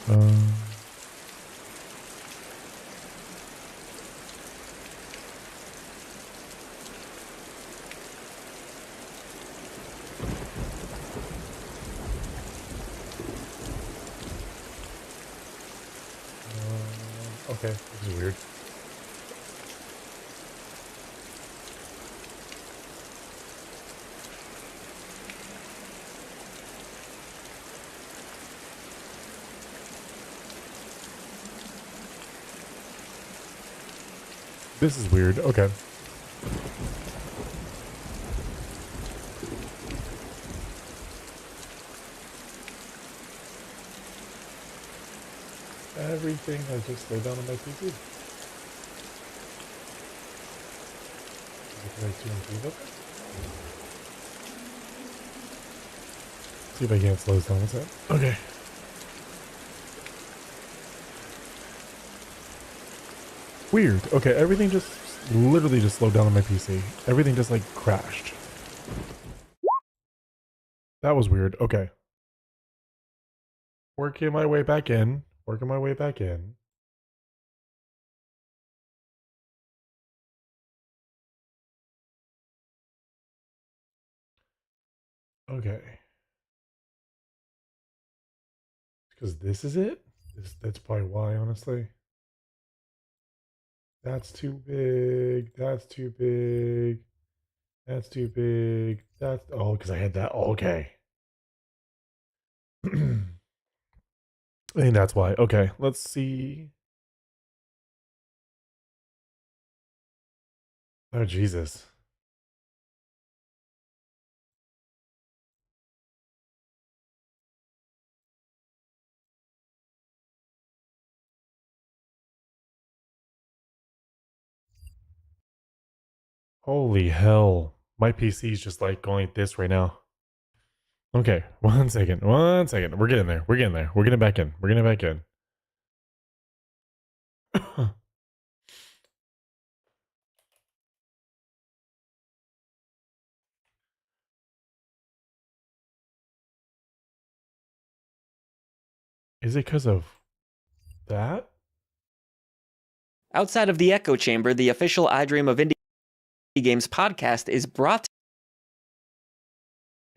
Okay, this is weird. This is weird. Okay. Everything has just slowed down on my PC. See if I can't slow this down. What's that? Okay. Weird. Okay, everything just literally just slowed down on my PC. Everything just like crashed. That was weird. Okay. Working my way back in. Working my way back in. Okay. Because this is it? That's probably why, honestly. That's too big. That's too big. That's too big. That's... Oh, because I had that. Okay. I think that's why. Okay, let's see. Oh, Jesus. Holy hell. My PC is just like going like this right now. Okay, one second. One second. We're getting there. We're getting there. We're getting back in. We're getting back in. Is it because of that? Outside of the Echo Chamber, the official I Dream of Indie Games podcast is brought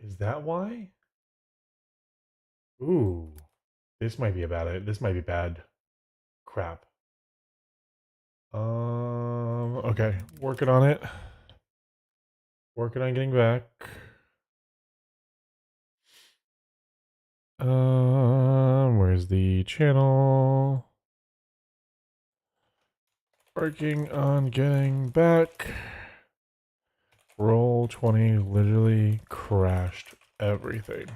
Is that why? Ooh. This might be about it. This might be bad. Crap. Okay. Working on it. Working on getting back. Where's the channel? Working on getting back. Roll 20 literally crashed everything.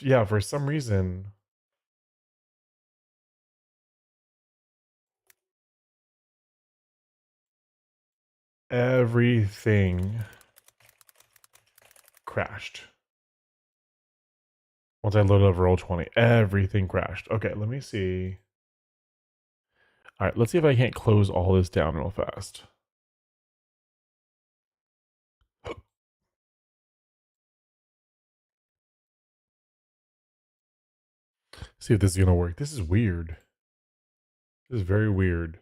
Yeah, for some reason. Everything crashed. Once I loaded up roll 20, everything crashed. Okay, let me see. All right, let's see if I can't close all this down real fast. See if this is gonna work. This is weird. This is very weird.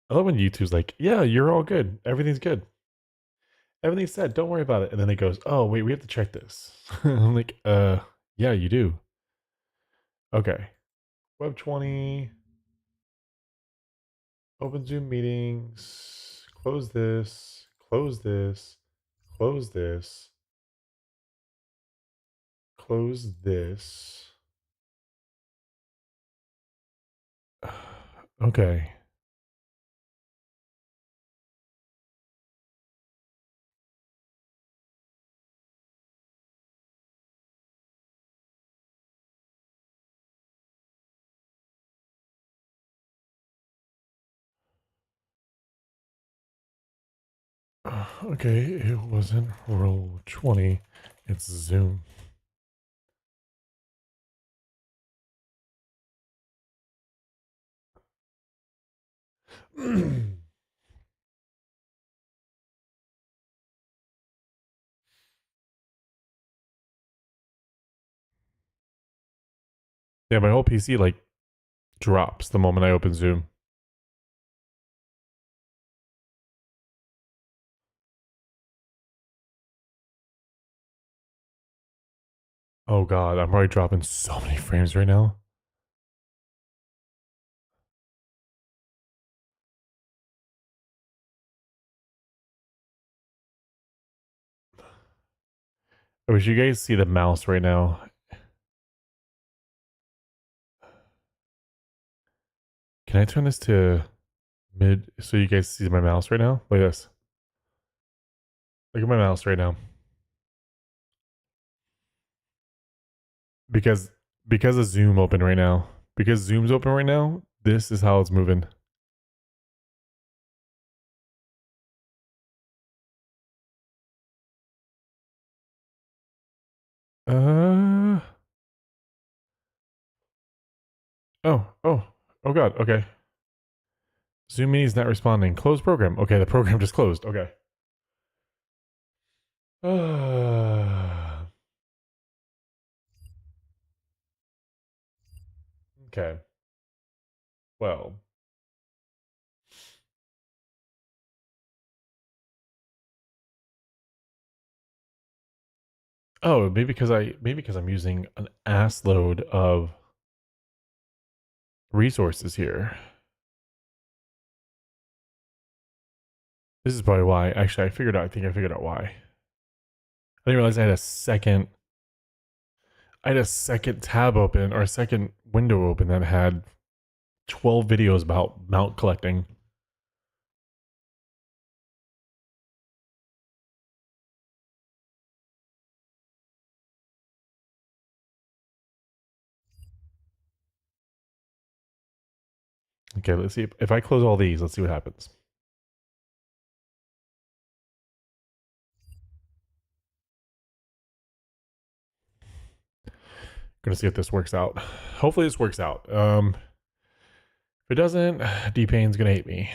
I love when YouTube's like, yeah, you're all good. Everything's good. Everything's set. Don't worry about it. And then it goes, oh, wait, we have to check this. I'm like, yeah, you do. Okay. Web 20. Open Zoom meetings. Close this. Close this. Close this. Close this. Okay. Okay, it wasn't roll 20. It's Zoom. Yeah, my whole PC like drops the moment I open Zoom. Oh god, I'm probably dropping so many frames right now. I wish you guys see the mouse right now. Can I turn this to mid so you guys see my mouse right now? Look at this. Look at my mouse right now. Because because of Zoom open right now. Because Zoom's open right now, this is how it's moving. Uh oh god, okay. Zoom Mini is not responding. Close program. Okay, the program just closed. Okay. Okay. Well. Oh, maybe because I'm using an ass load of resources here. This is probably why. Actually, I think I figured out why. I didn't realize I had a second tab open or a second window open that had 12 videos about mount collecting. Okay, let's see. If I close all these, let's see what happens. Gonna see if this works out. Hopefully this works out. If it doesn't, DPayne's gonna hate me.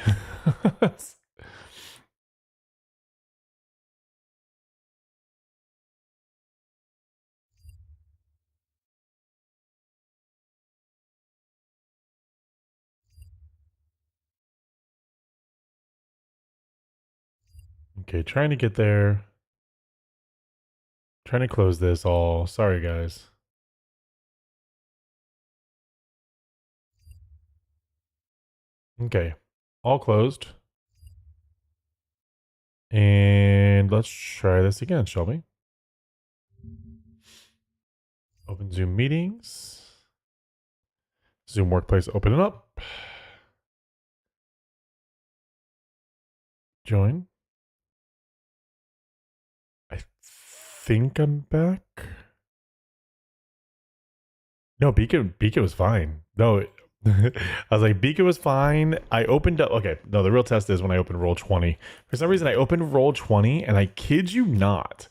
Okay, trying to get there. Trying to close this all. Sorry, guys. Okay, all closed. And let's try this again, shall we? Open Zoom meetings. Zoom workplace, open it up. Join. I think I'm back. No, Beacon was fine. No, I was like, Beacon was fine. I opened up. Okay, no, the real test is when I opened roll 20. For some reason, I opened roll 20, and I kid you not,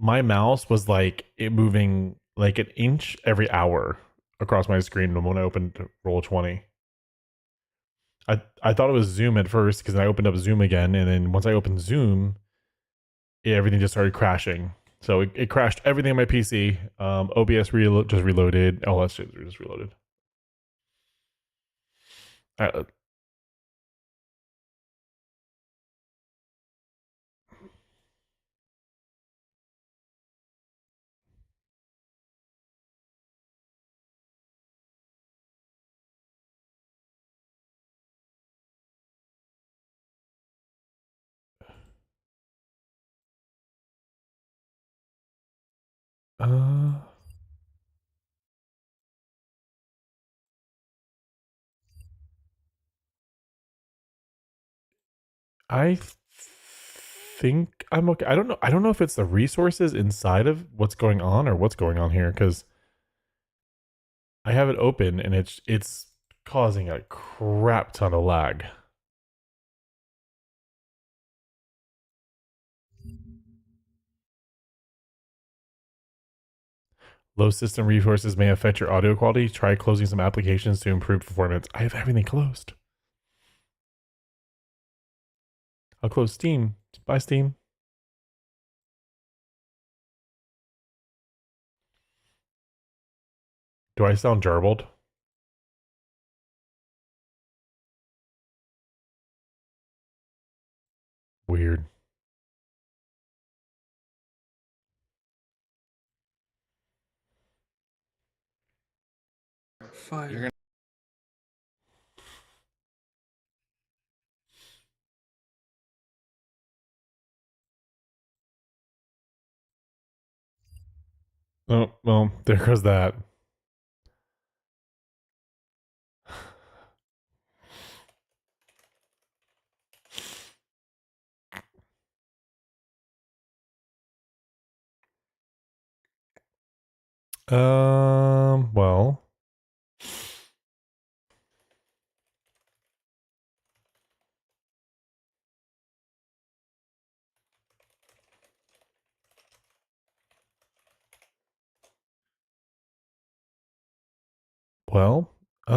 my mouse was like it moving like an inch every hour across my screen when I opened roll 20. I thought it was Zoom at first because I opened up Zoom again, and then once I opened Zoom, everything just started crashing. So it crashed everything on my PC. OBS just reloaded. Oh, that shit just reloaded. Uh, uh, I think I'm okay. I don't know. I don't know if it's the resources inside of what's going on or what's going on here because I have it open and it's causing a crap ton of lag. Low system resources may affect your audio quality. Try closing some applications to improve performance. I have everything closed. I'll close Steam. Bye, Steam. Do I sound gerbled? Weird. Fire. Oh, well, there goes that. Well. Well, I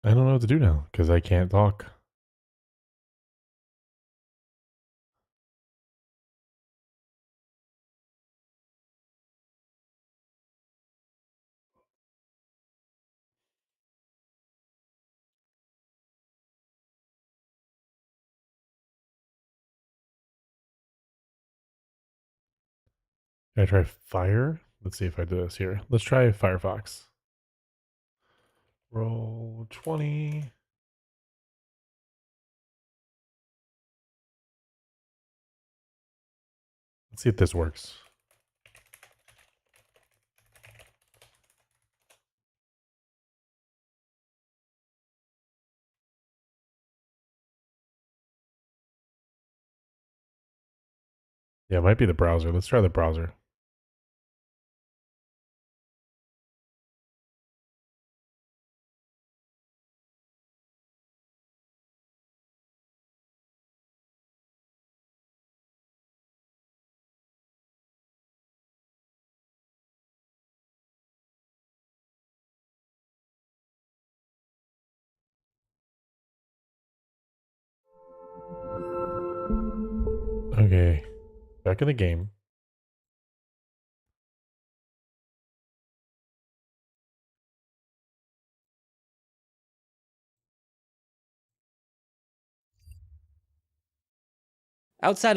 don't know what to do now because I can't talk. Can I try fire? Let's see if I do this here. Let's try Firefox. Roll 20. Let's see if this works. Yeah, it might be the browser. Let's try the browser. Okay, back in the game. Outside.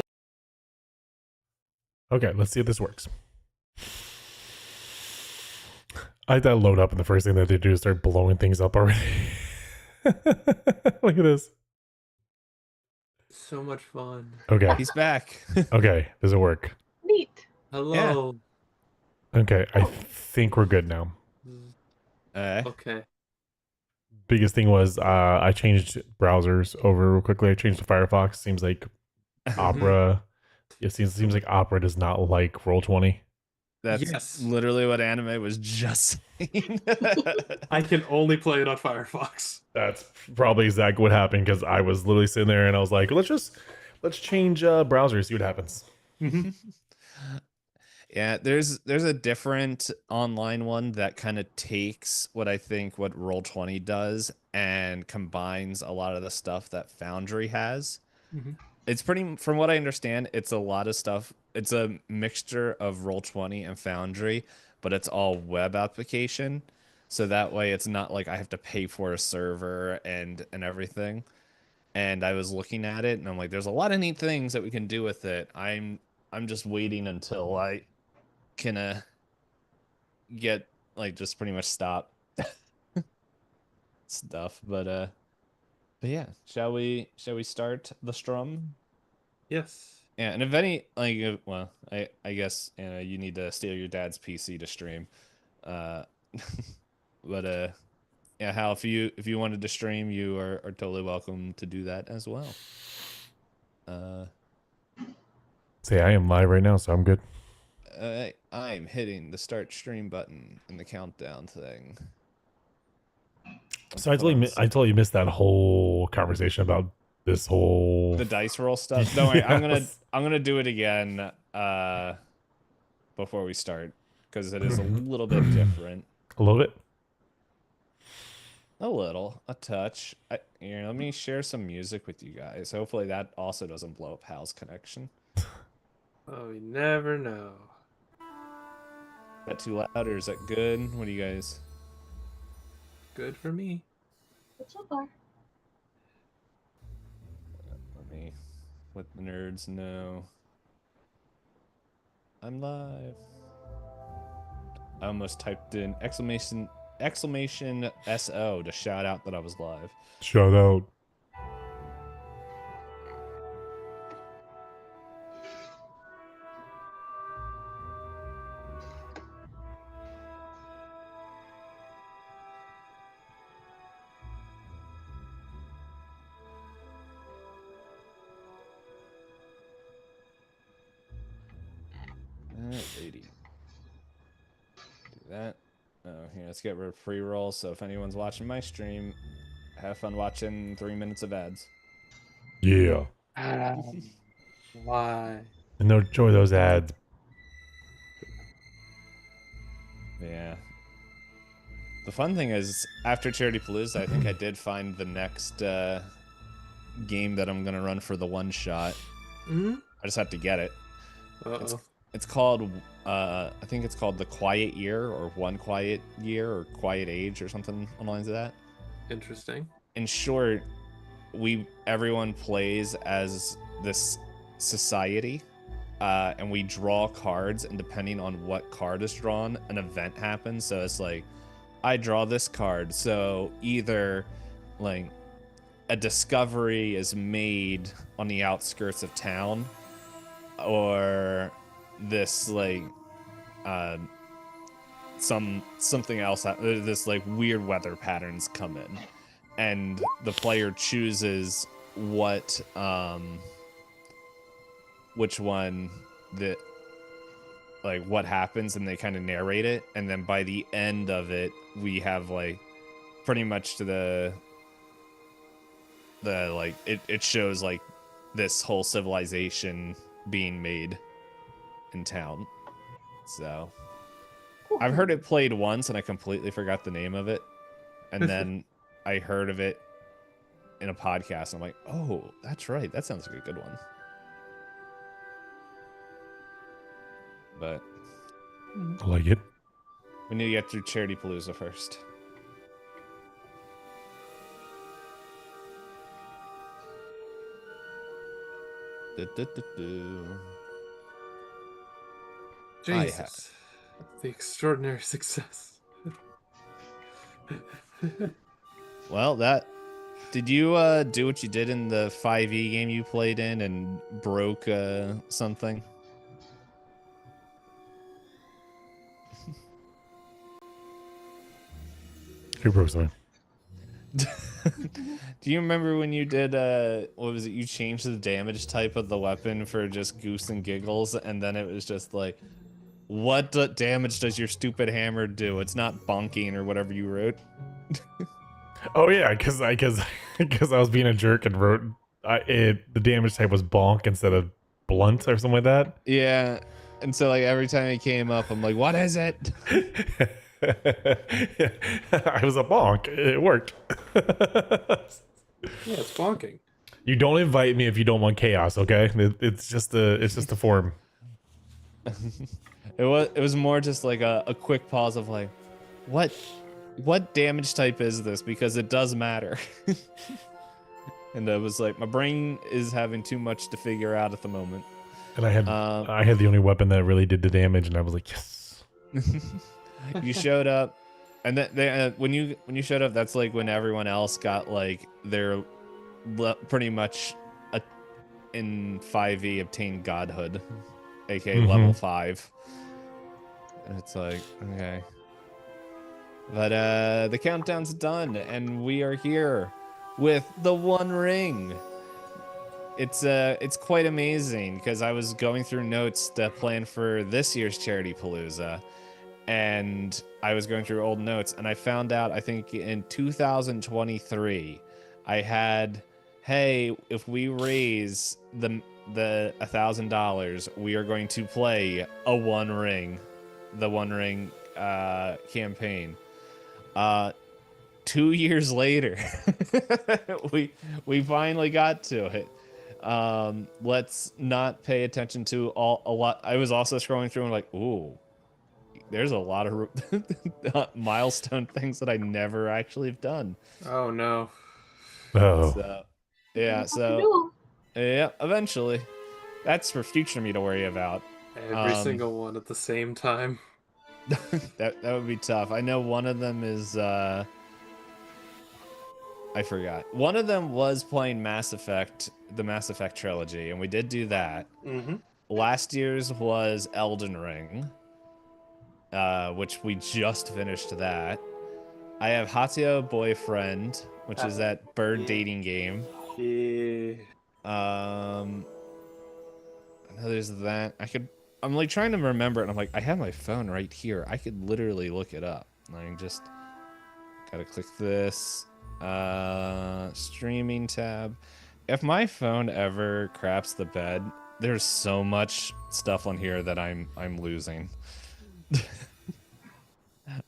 Okay, let's see if this works. I had that load up, and the first thing that they do is start blowing things up already. Look at this. So much fun. Okay. He's back. Okay, does it work? Neat. Hello. Okay, I think we're good now. Okay. Biggest thing was I changed browsers over real quickly. I changed to Firefox. Seems like Opera. It seems like Opera does not like Roll20. That's Yes. literally what anime was just saying. I can only play it on Firefox. That's probably exactly what happened because I was literally sitting there and I was like, let's change browsers, see what happens. Yeah, there's a different online one that kind of takes what I think what Roll20 does and combines a lot of the stuff that Foundry has. It's pretty, from what I understand, it's a lot of stuff. It's a mixture of Roll20 and Foundry, but it's all web application. So that way it's not like I have to pay for a server and everything. And I was looking at it and I'm like, there's a lot of neat things that we can do with it. I'm just waiting until I can get like just pretty much stop stuff. But yeah, shall we start the strum? Yes. Yeah, and if any like well, I guess you need to steal your dad's PC to stream. Uh but yeah, Hal, if you wanted to stream, you are totally welcome to do that as well. Say I am live right now, so I'm good. I'm hitting the start stream button in the countdown thing. So I totally missed that whole conversation about this whole The dice roll stuff. Don't worry, Yes. I'm gonna do it again before we start because it is a little bit different. A little bit. A little, a touch. Let me share some music with you guys. Hopefully that also doesn't blow up Hal's connection. Oh, you never know. Is that too loud or is that good? What do you guys? Good for me. Let me let the nerds know. I'm live. I almost typed in exclamation SO to shout out that I was live. Shout out. Alrighty. Do that. Oh, here, let's get rid of pre-roll. So if anyone's watching my stream, have fun watching 3 minutes of ads. Yeah. Why? And no enjoy those ads. Yeah. The fun thing is, after Charity Palooza, I think I did find the next game that I'm gonna run for the one shot. Mm-hmm. I just have to get it. Uh-oh. It's called I think it's called The Quiet Year or One Quiet Year or Quiet Age or something along the lines of that. Interesting. In short, everyone plays as this society, and we draw cards, and depending on what card is drawn, an event happens. So it's like, I draw this card, so either like a discovery is made on the outskirts of town, or this like something else, this like weird weather patterns come in, and the player chooses which one that like what happens, and they kind of narrate it, and then by the end of it we have like pretty much to the like it shows like this whole civilization being made in town. So I've heard it played once and I completely forgot the name of it, and then I heard of it in a podcast and I'm like, oh, that's right, that sounds like a good one. But I like it. we need to get through Charity Palooza first. Jesus. The extraordinary success. Well, did you do what you did in the 5e game you played in and broke something? Who broke something? Do you remember when you did what was it? You changed the damage type of the weapon for just goose and giggles, and then it was just like, what damage does your stupid hammer do? It's not bonking or whatever you wrote. Oh yeah, because I was being a jerk and wrote the damage type was bonk instead of blunt or something like that. Yeah, and so like every time it came up, I'm like, what is it? I was a bonk. It worked. Yeah, it's bonking. You don't invite me if you don't want chaos, okay? It's just a form. It was more just like a quick pause of like, what damage type is this? Because it does matter. And I was like, my brain is having too much to figure out at the moment. And I had the only weapon that really did the damage, and I was like, yes. You showed up, and then when you showed up, that's like when everyone else got like their pretty much in 5e obtained godhood, aka level 5. And it's like, okay, but the countdown's done, and we are here with the One Ring. It's quite amazing, because I was going through notes to plan for this year's Charity Palooza, and I was going through old notes, and I found out, I think in 2023, I had, hey, if we raise the $1,000, we are going to play the One Ring campaign. 2 years later, we finally got to it. Let's not pay attention to a lot. I was also scrolling through and like, ooh, there's a lot of milestone things that I never actually have done. Oh no. Oh. So, yeah, so yeah, eventually. That's for future me to worry about. Every single one at the same time. that would be tough. I know one of them is I forgot. One of them was playing Mass Effect, the Mass Effect trilogy, and we did do that. Mm-hmm. Last year's was Elden Ring, which we just finished that. I have Hatio Boyfriend, which is that bird dating game. Yeah. I know there's that. I'm like trying to remember it, and I'm like, I have my phone right here. I could literally look it up. I just gotta click this streaming tab. If my phone ever craps the bed, there's so much stuff on here that I'm losing.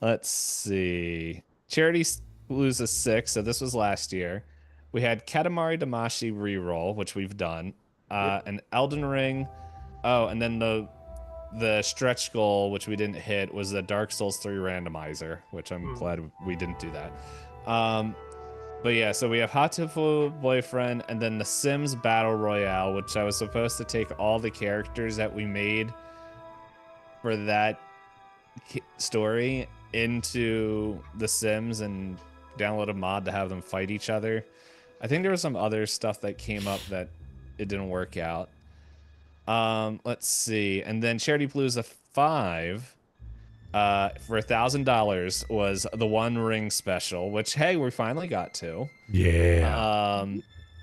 Let's see. Charity loses 6, so this was last year. We had Katamari Damacy reroll, which we've done. An Elden Ring. Oh, and then the stretch goal, which we didn't hit, was the Dark Souls 3 randomizer, which I'm glad we didn't do that. But yeah, so we have Hatoful Boyfriend, and then the Sims Battle Royale, which I was supposed to take all the characters that we made for that story into the Sims and download a mod to have them fight each other. I think there was some other stuff that came up that it didn't work out. Let's see. And then Charity Palooza 5 for $1,000 was the One Ring special, which, hey, we finally got to. Yeah.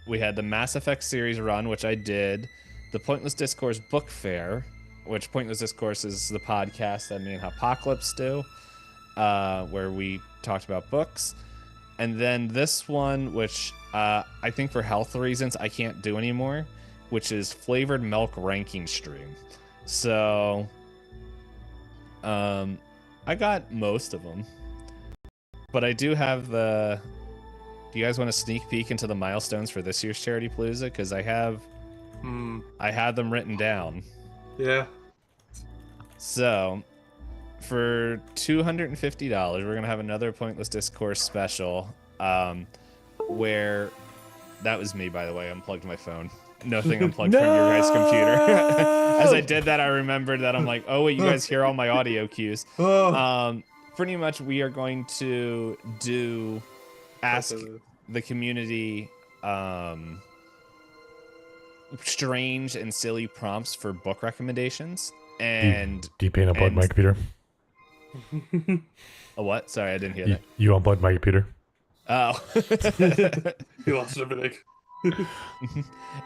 We had the Mass Effect series run, which I did. The Pointless Discourse book fair, which Pointless Discourse is the podcast that me and Apocalypse do, where we talked about books. And then this one, which I think for health reasons I can't do anymore, which is Flavored Milk Ranking Stream. So, I got most of them. But I do have the... Do you guys want to sneak peek into the milestones for this year's Charity Palooza? Because I have them written down. Yeah. So, for $250, we're going to have another Pointless Discourse special, where... That was me, by the way. I unplugged my phone. Nothing unplugged from your guys' computer. As I did that, I remembered that I'm like, oh, wait, you guys hear all my audio cues. Pretty much, we are going to ask the community strange and silly prompts for book recommendations. And DPayne unplugged my computer. A what? Sorry, I didn't hear that. You unplugged my computer. Oh. You lost everything.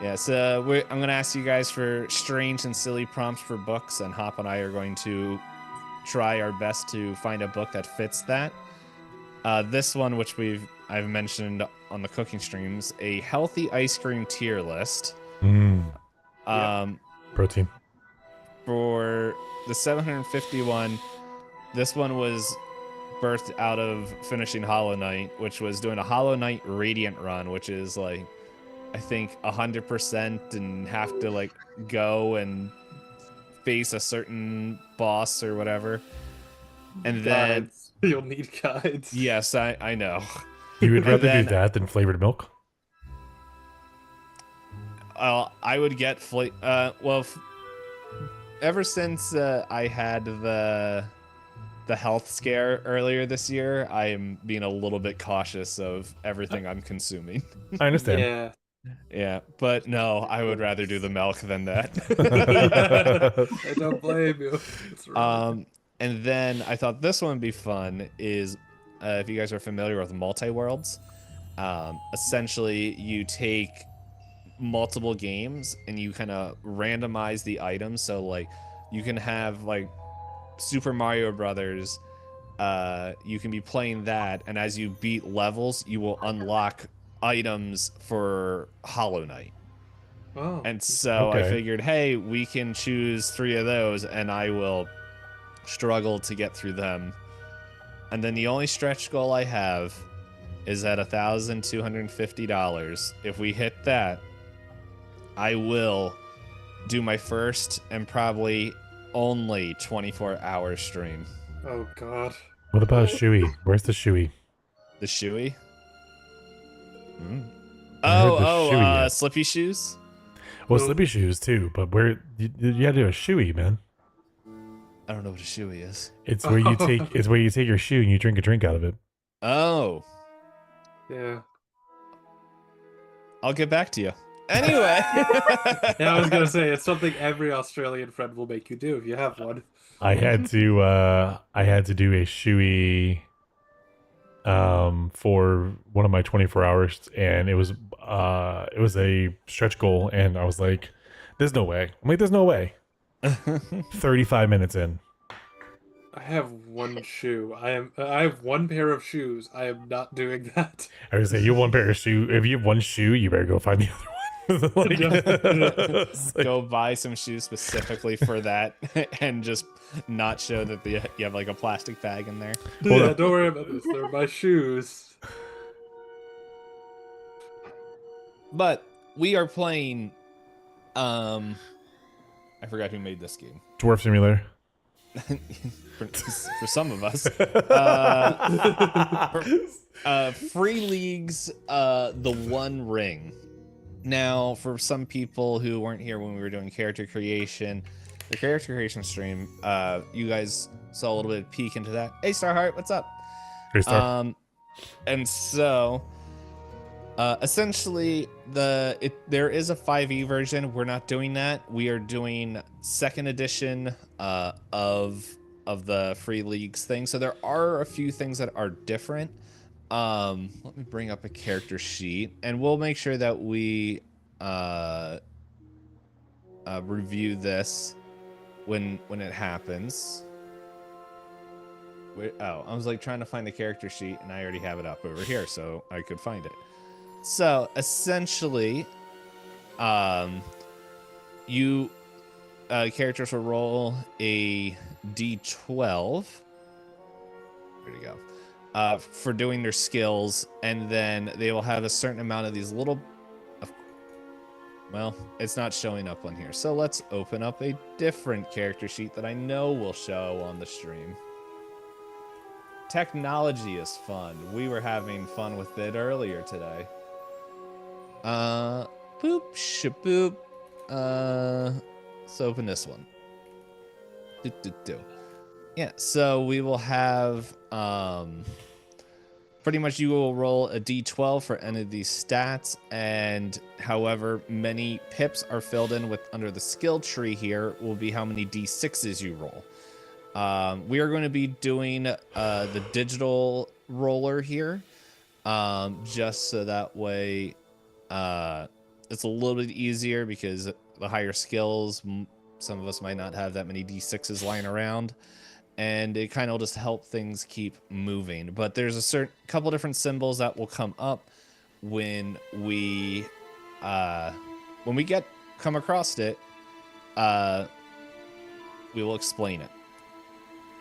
Yeah, so I'm going to ask you guys for strange and silly prompts for books, and Hop and I are going to try our best to find a book that fits that. This one, which I've mentioned on the cooking streams, a healthy ice cream tier list. Protein. For the 751, this one was birthed out of finishing Hollow Knight, which was doing a Hollow Knight Radiant run, which is like, I think 100% and have to like go and face a certain boss or whatever. And Guides. You'll need guides. Yes, I know. You would rather do that than flavored milk? I would get ever since I had the health scare earlier this year, I am being a little bit cautious of everything I'm consuming. I understand. Yeah. Yeah, but no, I would rather do the milk than that. I don't blame you. And then I thought this one would be fun is if you guys are familiar with multi-worlds, essentially you take multiple games and you kind of randomize the items. So like you can have like Super Mario Brothers, you can be playing that, and as you beat levels, you will unlock items for Hollow Knight. Oh. And so I figured, hey, we can choose 3 of those, and I will struggle to get through them. And then the only stretch goal I have is at $1,250. If we hit that, I will do my first and probably only 24-hour stream. Oh God. What about Shuey? Where's the Shuey? The shoey? I heard the shoey yet. Slippy shoes? Well, Oh. Slippy Shoes too, but where you gotta do a Shuey, man. I don't know what a shoey is. It's where you take your shoe and you drink a drink out of it. Oh, Yeah. I'll get back to you. Anyway. Yeah, I was gonna say it's something every Australian friend will make you do if you have one. I had to do a Shuey for one of my 24 hours, and it was a stretch goal, and I was like, there's no way. I'm like, there's no way. 35 minutes in. I have one shoe. I have one pair of shoes. I am not doing that. I was say you have one pair of shoe. If you have one shoe, you better go find the other one. It's like- Go buy some shoes specifically for that and just not show that you have like a plastic bag in there. Yeah, don't worry about this. They're my shoes. But we are playing I forgot who made this game. Dwarf Simulator. for some of us. Free League's The One Ring. Now, for some people who weren't here when we were doing character creation, the character creation stream, you guys saw a little bit of peek into that. Hey, Starheart, what's up? Hey, Star. And so, essentially, there is a 5e version. We're not doing that. We are doing second edition of the Free Leagues thing. So there are a few things that are different. Let me bring up a character sheet, and we'll make sure that we review this when it happens. Wait, oh, I was like trying to find the character sheet, and I already have it up over here, so I could find it. So essentially, you characters will roll a d12. Where'd it go? For doing their skills, and then they will have a certain amount of these little. Well, it's not showing up on here, so let's open up a different character sheet that I know will show on the stream. Technology is fun. We were having fun with it earlier today. Boop, shaboop. Let's open this one. Yeah, so we will have pretty much you will roll a d12 for any of these stats, and however many pips are filled in with under the skill tree here will be how many d6s you roll. We are going to be doing the digital roller here, just so that way it's a little bit easier, because the higher skills, some of us might not have that many d6s lying around, and it kind of will just help things keep moving. But there's a couple different symbols that will come up when we come across it. We will explain it.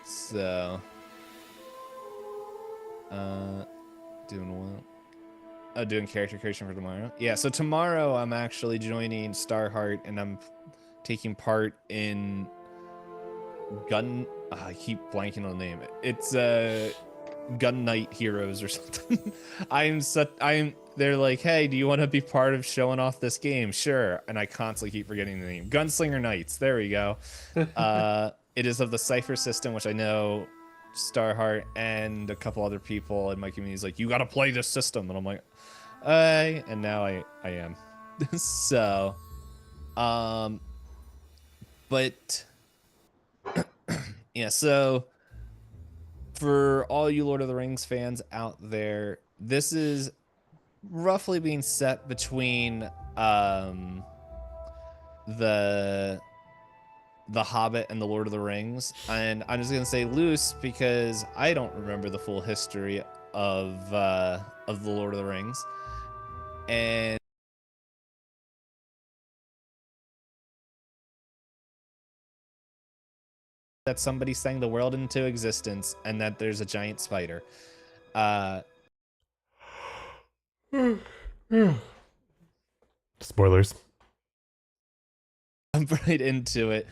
So, doing what? Oh, doing character creation for tomorrow. Yeah, so tomorrow I'm actually joining Starheart, and I'm taking part in I keep blanking on the name. It's Gun Knight Heroes or something. They're like, hey, do you want to be part of showing off this game? Sure. And I constantly keep forgetting the name. Gunslinger Knights. There we go. It is of the Cypher system, which I know Starheart and a couple other people in my community is like, you got to play this system. And I'm like, and now I am. So, but yeah, so for all you Lord of the Rings fans out there, this is roughly being set between the Hobbit and the Lord of the Rings, and I'm just gonna say loose because I don't remember the full history of the Lord of the Rings, and that somebody sang the world into existence and that there's a giant spider. Spoilers. Jump right into it.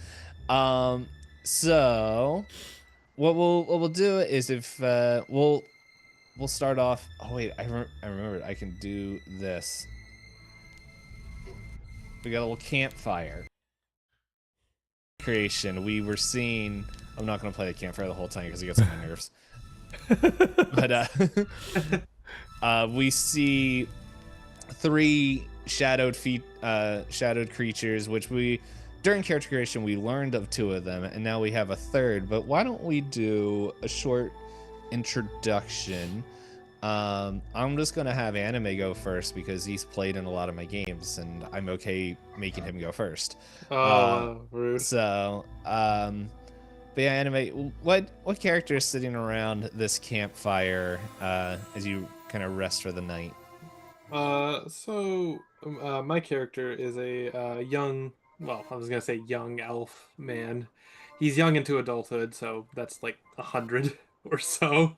So what we'll do is if we'll start off. Oh wait, I remembered. I can do this. We got a little campfire creation. We were seeing. I'm not gonna play the campfire the whole time because it gets on my nerves. But we see 3 shadowed creatures, which we during character creation we learned of 2 of them, and now we have a third. But why don't we do a short introduction? I'm just gonna have Anime go first because he's played in a lot of my games, and I'm okay making him go first. Rude. So, but yeah, Anime, what character is sitting around this campfire as you kind of rest for the night? My character is a young, well, I was gonna say young elf man. He's young into adulthood, so that's like 100 or so.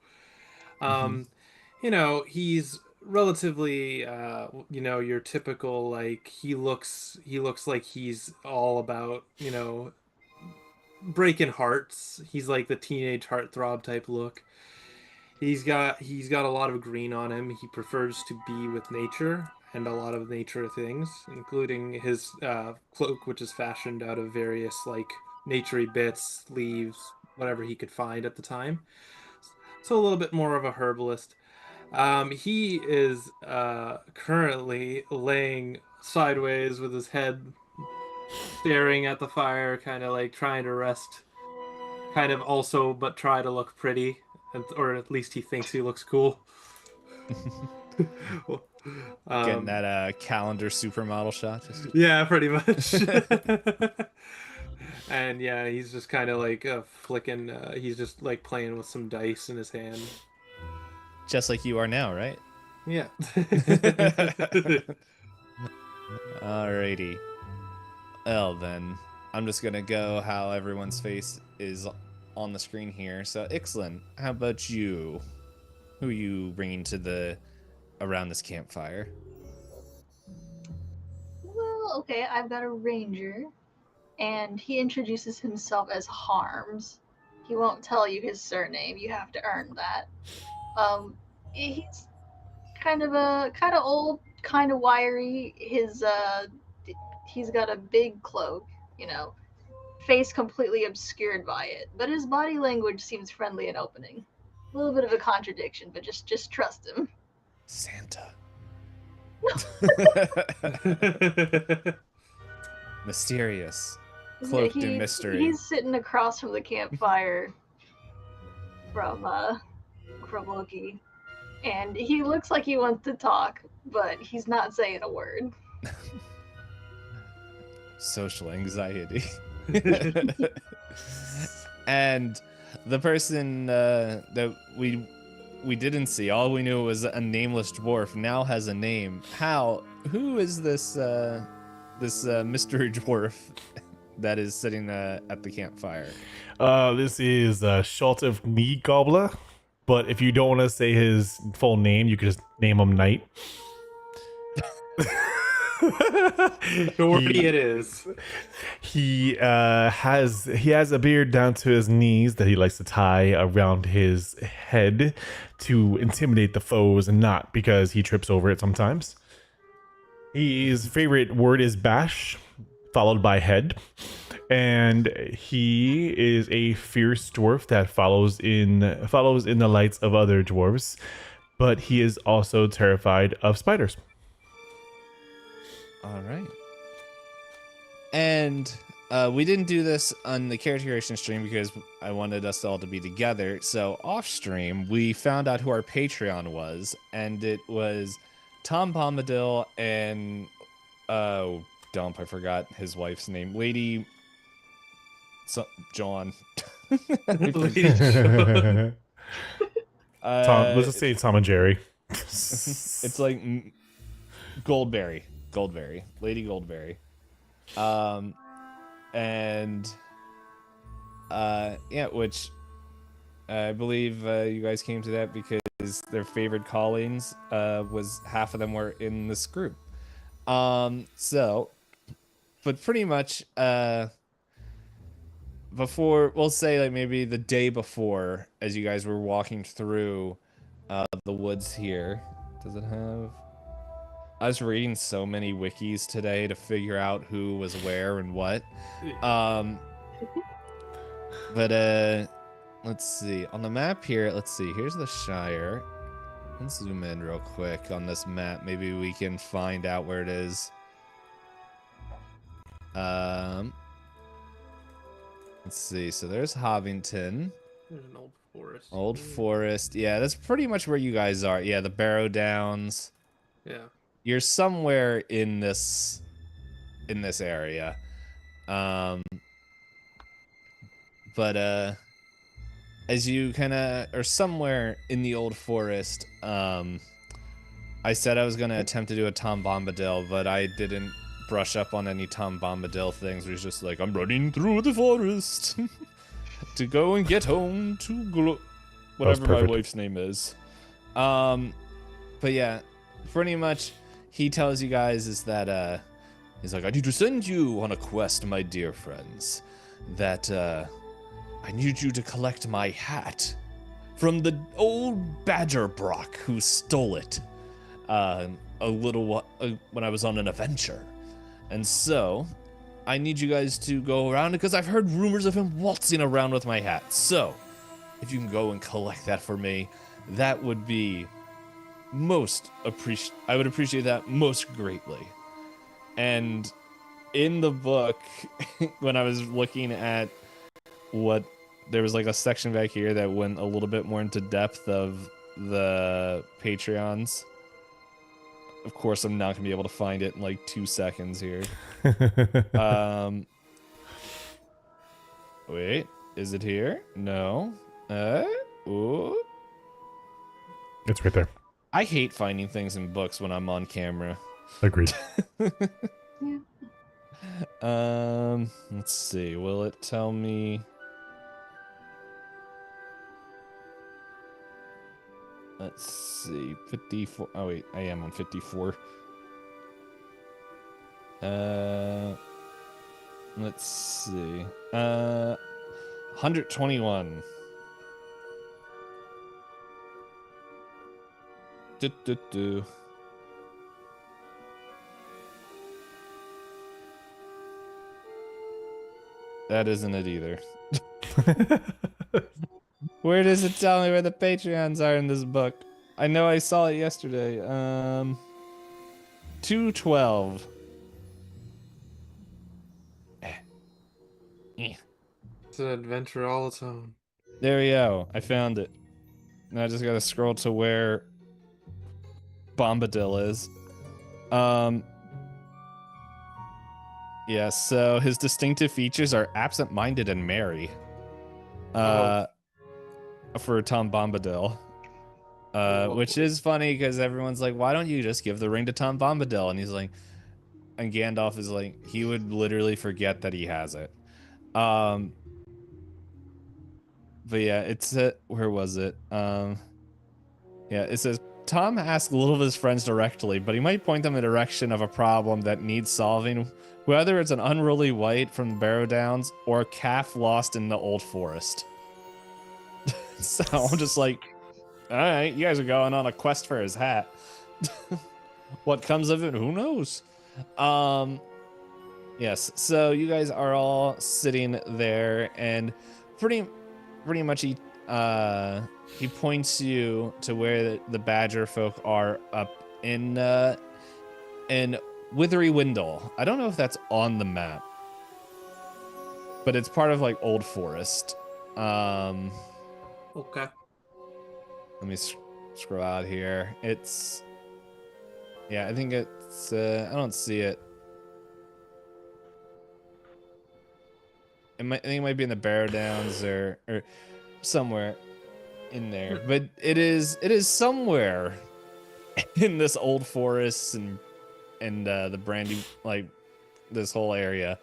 Um, he's relatively, your typical like he looks like he's all about, breaking hearts. He's like the teenage heartthrob type look. He's got a lot of green on him. He prefers to be with nature and a lot of nature things, including his cloak, which is fashioned out of various like naturey bits, leaves, whatever he could find at the time. So a little bit more of a herbalist. He is currently laying sideways with his head staring at the fire, kind of like trying to rest, kind of also, but try to look pretty, or at least he thinks he looks cool. Getting that calendar supermodel shot. Yeah, pretty much. And yeah, he's just kind of like flicking. He's just like playing with some dice in his hand. Just like you are now, right? Yeah. Alrighty. Well then, I'm just gonna go how everyone's face is on the screen here. So Ixlin, how about you? Who are you bringing to around this campfire? Well, okay, I've got a ranger, and he introduces himself as Harms. He won't tell you his surname. You have to earn that. He's kind of old, kind of wiry. He's got a big cloak, you know, face completely obscured by it, but his body language seems friendly and opening. A little bit of a contradiction, but just trust him. Santa. Mysterious. Cloaked in mystery. He's sitting across from the campfire from Loki, and he looks like he wants to talk, but he's not saying a word. Social anxiety. And the person that we didn't see, all we knew was a nameless dwarf, now has a name. Who is this mystery dwarf that is sitting at the campfire? This is Schult of Knee Gobbler, but if you don't want to say his full name, you could just name him Knight. Shorty it is. He has a beard down to his knees that he likes to tie around his head to intimidate the foes, and not because he trips over it sometimes. His favorite word is bash, followed by head, and he is a fierce dwarf that follows in the lights of other dwarves, but he is also terrified of spiders. All right. And we didn't do this on the character creation stream because I wanted us all to be together. So off stream, we found out who our Patreon was, and it was Tom Bombadil and dump, I forgot his wife's name, Lady John. Lady John. Tom, let's just say Tom and Jerry. It's like Goldberry, Lady Goldberry. And yeah, which I believe you guys came to that because guys their favorite callings, was half of them were in this group. So, but pretty much, before, we'll say like maybe the day before, as you guys were walking through the woods here. Does it have? I was reading so many wikis today to figure out who was where and what. But let's see. On the map here, let's see. Here's the Shire. Let's zoom in real quick on this map. Maybe we can find out where it is. Let's see. So there's Hobbiton. There's an old forest. Old Forest. Yeah, that's pretty much where you guys are. Yeah, the Barrow Downs. Yeah. You're somewhere in this area. But as you kind of are somewhere in the Old Forest, I said I was going to attempt to do a Tom Bombadil, but I didn't brush up on any Tom Bombadil things. It was just like, I'm running through the forest to go and get home to whatever my wife's name is. But yeah, pretty much he tells you guys is that he's like, I need to send you on a quest, my dear friends. That I need you to collect my hat from the old Badger Brock who stole it when I was on an adventure. And so I need you guys to go around because I've heard rumors of him waltzing around with my hat. So if you can go and collect that for me, that would be I would appreciate that most greatly. And in the book, when I was looking at there was like a section back here that went a little bit more into depth of the Patreons. Of course, I'm not gonna be able to find it in like 2 seconds here. Wait, is it here? No. Ooh. It's right there. I hate finding things in books when I'm on camera. Agreed. Let's see. Will it tell me? Let's see. 54. Oh wait, I am on 54. Let's see. 121. Do. That isn't it either. Where does it tell me where the Patreons are in this book? I know I saw it yesterday. 212. It's an adventure all its own. There we go. I found it. Now I just gotta scroll to where Bombadil is. Yeah, so his distinctive features are absent-minded and merry. For Tom Bombadil. Which is funny because everyone's like, why don't you just give the ring to Tom Bombadil? And he's like, and Gandalf is like, he would literally forget that he has it. But yeah, it's where was it? Yeah, it says Tom asked little of his friends directly, but he might point them in the direction of a problem that needs solving, whether it's an unruly wight from the Barrow Downs or a calf lost in the Old Forest. So I'm just like, all right, you guys are going on a quest for his hat. What comes of it, who knows? Yes, so you guys are all sitting there, and pretty much he points you to where the Badger folk are up in Withery Windle. I don't know if that's on the map, but it's part of like Old Forest. Okay. Let me scroll out here. It's, yeah, I think it's, I don't see it. I think it might be in the Barrow Downs or somewhere in there. But it is somewhere in this Old Forest and the Brandy, like this whole area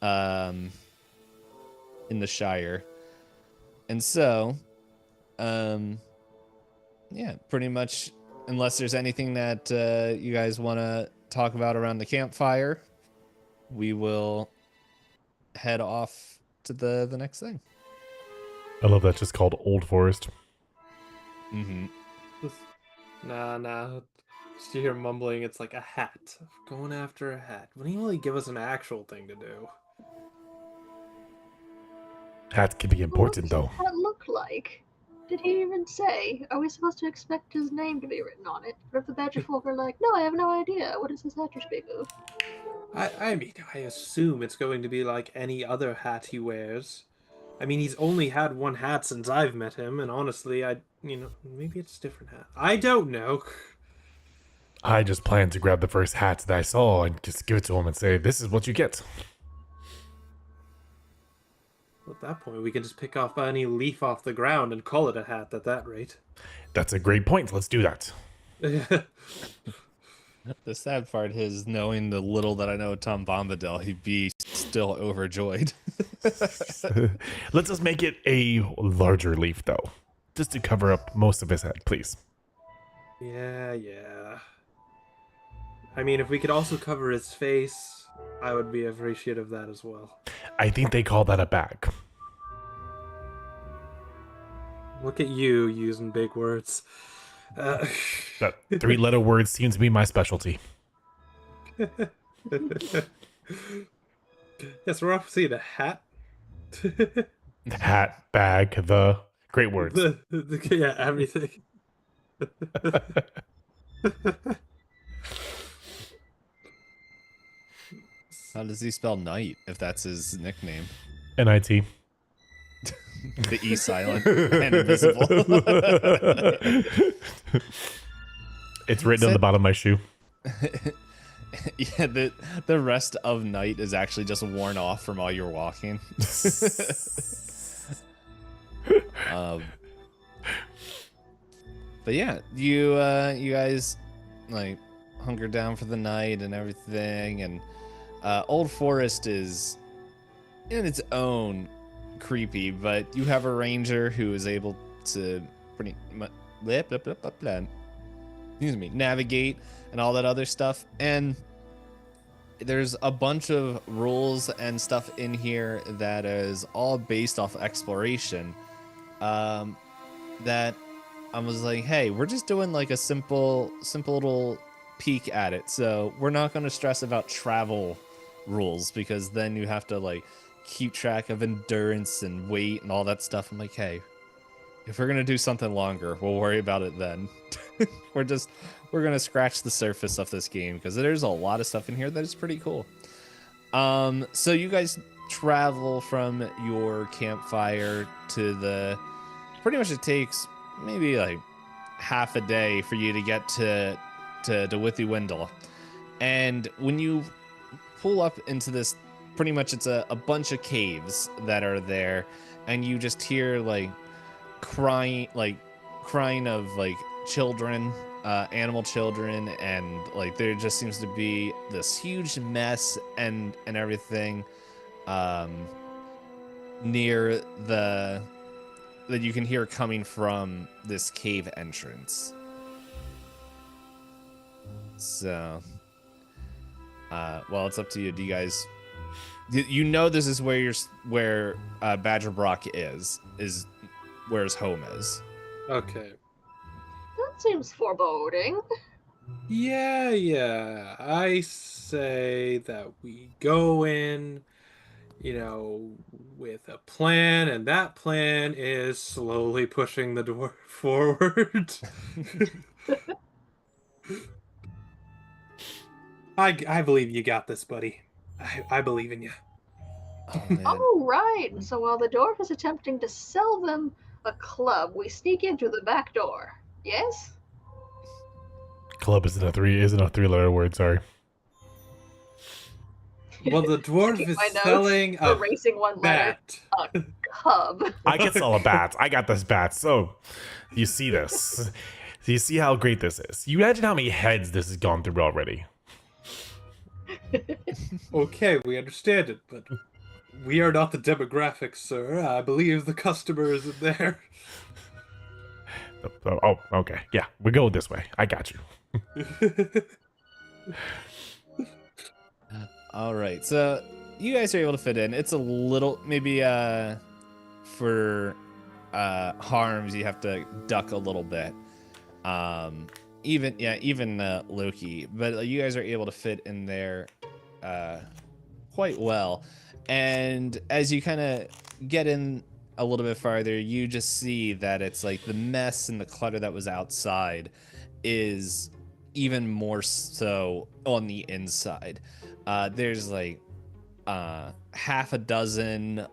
in the Shire. And so yeah, pretty much. Unless there's anything that you guys want to talk about around the campfire, we will head off to the next thing. I love that's just called Old Forest. Mm-hmm. Nah. Just you hear mumbling, it's like a hat. Going after a hat. Wouldn't he really give us an actual thing to do? Hats can be important, What though. does that look like? Did he even say? Are we supposed to expect his name to be written on it? Or if the Badger folk are like, no, I have no idea. What does this hat you speak of? I mean, I assume it's going to be like any other hat he wears. I mean, he's only had one hat since I've met him, and honestly, maybe it's a different hat. I don't know. I just plan to grab the first hat that I saw and just give it to him and say, this is what you get. At that point, we can just pick off any leaf off the ground and call it a hat at that rate. That's a great point. Let's do that. The sad part is knowing the little that I know of Tom Bombadil, he'd be still overjoyed. Let's just make it a larger leaf, though. Just to cover up most of his head, please. Yeah. I mean, if we could also cover his face, I would be appreciative of that as well. I think they call that a bag. Look at you using big words. That three-letter word seems to be my specialty. Yes, we're off seeing a hat. Hat, bag, the great words. Yeah, everything. How does he spell knight if that's his nickname? NIT. The E silent and invisible. It's written on the bottom of my shoe. Yeah, the rest of night is actually just worn off from all your walking. But yeah, you guys like hunker down for the night and everything, and Old Forest is in its own creepy, but you have a ranger who is able to pretty much navigate and all that other stuff. And there's a bunch of rules and stuff in here that is all based off exploration. That I was like, hey, we're just doing like a simple little peek at it. So we're not going to stress about travel rules, because then you have to like keep track of endurance and weight and all that stuff. I'm like, hey, if we're going to do something longer, we'll worry about it then. We're going to scratch the surface of this game, because there's a lot of stuff in here that is pretty cool. So you guys travel from your campfire to the, pretty much it takes maybe like half a day for you to get to Withywindle. And when you pull up into this, pretty much it's a bunch of caves that are there, and you just hear like crying of like children, animal children, and like there just seems to be this huge mess and everything near that you can hear coming from this cave entrance. So well, it's up to you. Do you guys, you know, this is where Badger Brock is where his home is. Okay. That seems foreboding. Yeah. I say that we go in, with a plan, and that plan is slowly pushing the dwarf forward. I believe you got this, buddy. I believe in you. Oh, man. Oh, right. So while the dwarf is attempting to sell them a club, we sneak in through the back door. Yes? Club isn't a three-letter word, sorry. Well, the dwarf Keep is my notes. selling a Erasing one letter. bat. A cub. I can sell a bat. I got this bat. So, you see this. Do you see how great this is? You imagine how many heads this has gone through already. Okay, we understand it, but we are not the demographics, sir. I believe the customer is in there. Oh, okay. Yeah, we go this way. I got you. All right, so you guys are able to fit in. It's a little maybe for harms you have to duck a little bit. Even Loki, but you guys are able to fit in there quite well. And as you kind of get in a little bit farther, you just see that it's like the mess and the clutter that was outside is even more so on the inside. There's like half a dozen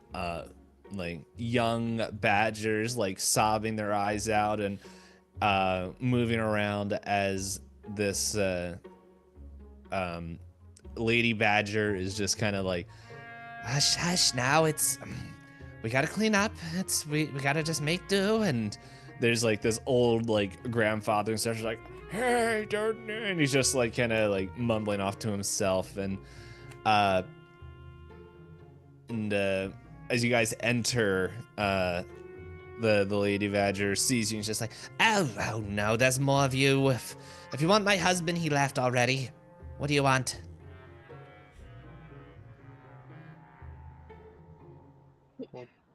like young badgers like sobbing their eyes out and moving around as this lady badger is just kind of like, hush, hush, now it's we gotta clean up, we gotta just make do. And there's like this old like grandfather and stuff like, hey, don't, and he's just like kind of like mumbling off to himself. And as you guys enter, the lady badger sees you and just like, oh no, there's more of you. If you want my husband, he left already. What do you want?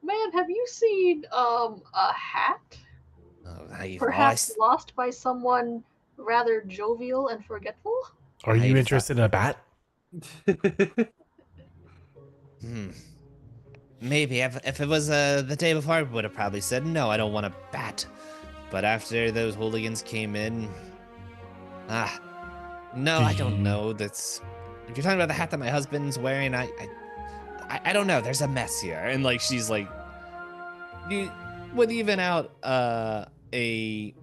Ma'am, have you seen a hat? Oh, Perhaps lost by someone rather jovial and forgetful? Are you interested in a bat? Maybe. If it was the day before, I would have probably said, no, I don't want a bat. But after those hooligans came in... no, I don't know. That's... If you're talking about the hat that my husband's wearing, I don't know. There's a mess here. And, like, she's like... You would even out a...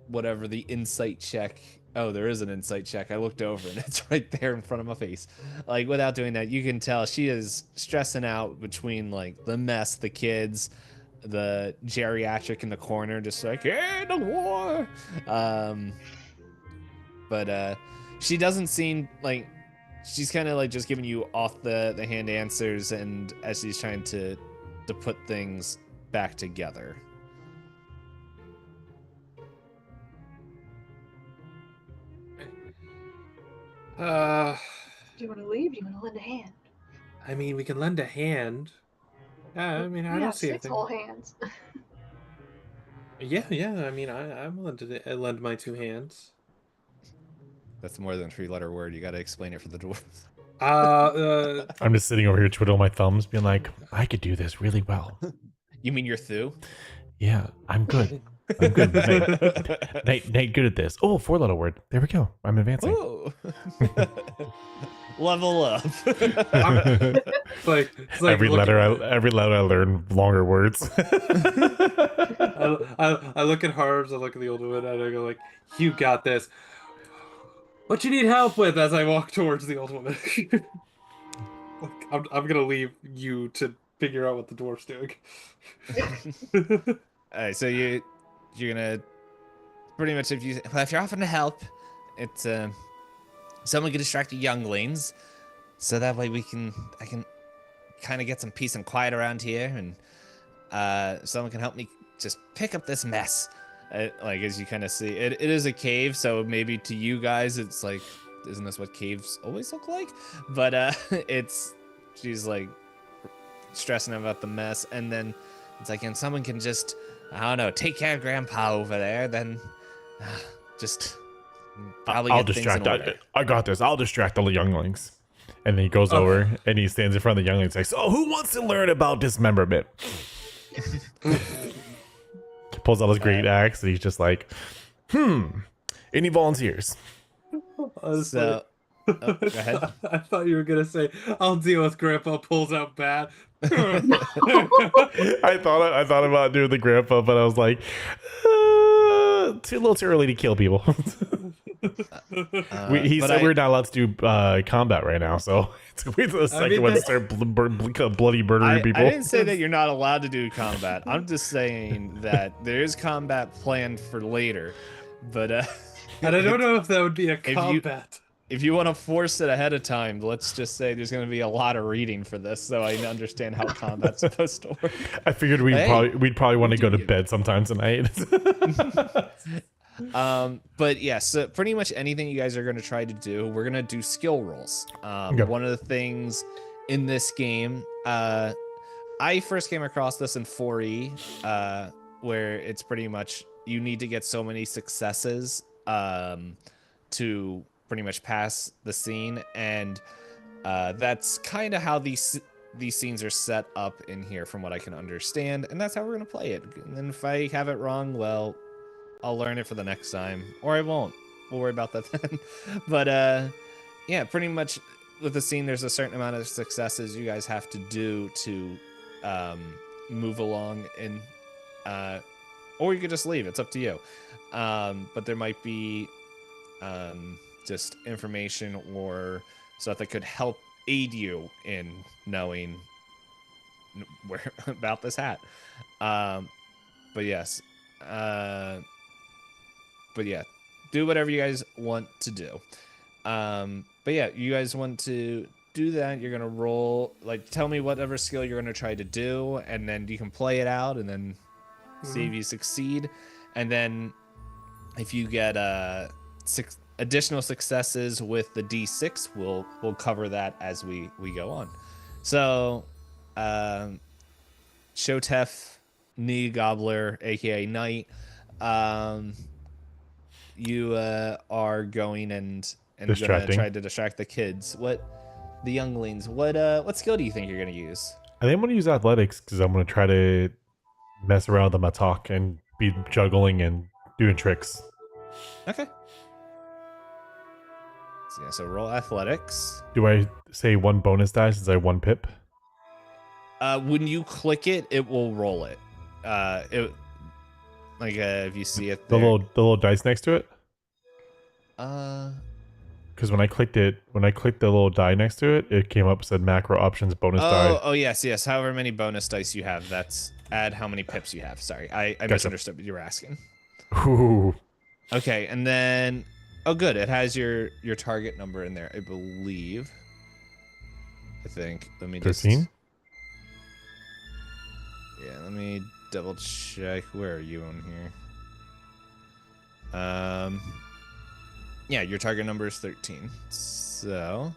Whatever the insight check... Oh, there is an insight check. I looked over and it's right there in front of my face. Like, without doing that, you can tell she is stressing out between, like, the mess, the kids, the geriatric in the corner, just like, yeah, the war. But she doesn't seem like she's kind of like just giving you off the hand answers, and as she's trying to put things back together. Do you want to leave? Do you want to lend a hand? I mean, we can lend a hand. I mean, I don't see 6 anything. whole hands. Yeah. I mean, I'm willing to lend my 2 hands. That's more than a 3-letter word. You got to explain it for the dwarves. I'm just sitting over here twiddling my thumbs, being like, I could do this really well. You mean you're through? Yeah, I'm good. I'm good. Nate, good at this. Oh, 4-letter word. There we go. I'm advancing. Oh. Level up. It's like every letter I learn longer words. I look at Harves, I look at the old woman, and I go like, you got this. What you need help with? As I walk towards the old woman. I'm gonna leave you to figure out what the dwarf's doing. Alright, so you're gonna pretty much if you're offering to help, it's someone can distract the younglings, so that way I can kind of get some peace and quiet around here, and someone can help me just pick up this mess. Like, as you kind of see, it is a cave, so maybe to you guys it's like, isn't this what caves always look like? But she's like stressing about the mess, and then it's like, and someone can just, I don't know, take care of Grandpa over there, then just probably I'll get distract. things in order. I got this. I'll distract all the younglings. And then he goes over and he stands in front of the younglings and says, "So who wants to learn about dismemberment?" Pulls out his great axe and he's just like, any volunteers? So, go ahead. I thought you were gonna say, "I'll deal with Grandpa." Pulls out bat. I thought about doing the grandpa, but I was like, a little too early to kill people. He said we're not allowed to do combat right now, so it's the second one to start bloody murdering people. I didn't say that you're not allowed to do combat. I'm just saying that there is combat planned for later. But and I don't know if that would be a combat. if you want to force it ahead of time, let's just say there's going to be a lot of reading for this, so I understand how combat's supposed to work. I figured we'd probably want to go to bed sometime tonight. But yeah, so pretty much anything you guys are going to try to do, we're going to do skill rolls. Okay. One of the things in this game, I first came across this in 4E, where it's pretty much you need to get so many successes to pretty much pass the scene, and that's kind of how these scenes are set up in here, from what I can understand, and that's how we're gonna play it. And then if I have it wrong, well, I'll learn it for the next time, or I won't. We'll worry about that then. But yeah, pretty much with the scene, there's a certain amount of successes you guys have to do to move along, and or you could just leave. It's up to you. But there might be just information or stuff that could help aid you in knowing where about this hat. But yes, but yeah, do whatever you guys want to do. But yeah, you guys want to do that. You're gonna roll, like, tell me whatever skill you're gonna try to do, and then you can play it out, and then see if you succeed. And then if you get 6 additional successes with the D6, we'll cover that as we go on. So Shotef, Knee Gobbler, aka Knight, you are going and gonna try to distract the kids. The younglings, what skill do you think you're gonna use? I think I'm gonna use athletics because I'm gonna try to mess around with the matok and be juggling and doing tricks. Okay. So, yeah, so roll athletics. Do I say 1 bonus die since I have 1 pip? When you click it, it will roll it. If you see it The there. little dice next to it? Because when I clicked the little die next to it, it came up, said macro options bonus die. Oh yes. However many bonus dice you have, that's add how many pips you have. Sorry, I Gotcha. misunderstood what you were asking. Ooh. Okay, and then good. It has your target number in there, I believe. I think. Let me 13? Yeah, let me double check. Where are you on here? Yeah, your target number is 13. So,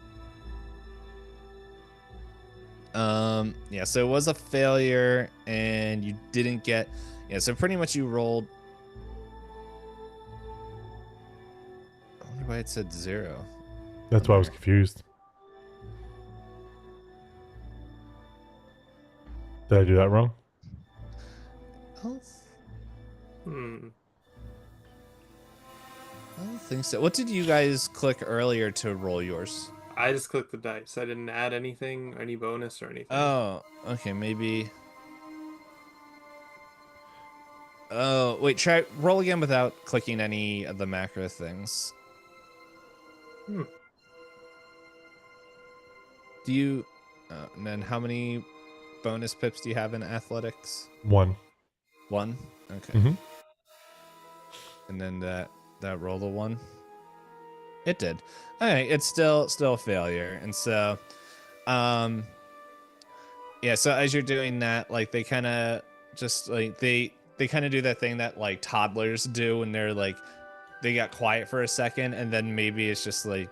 yeah, so it was a failure, and you didn't get. Yeah, so pretty much you rolled. I wonder why it said 0. That's why I was confused. Did I do that wrong? I don't think so. What did you guys click earlier to roll yours? I just clicked the dice. I didn't add anything, any bonus or anything. Oh, okay, maybe. Oh, wait, try roll again without clicking any of the macro things. Do you, and then how many bonus pips do you have in athletics? 1. 1? Okay. Mm-hmm. And then that roll the 1? It did. All right, it's still a failure. And so, yeah, so as you're doing that, like, they kind of just, like, they kind of do that thing that, like, toddlers do when they're, like, they got quiet for a second, and then maybe it's just, like,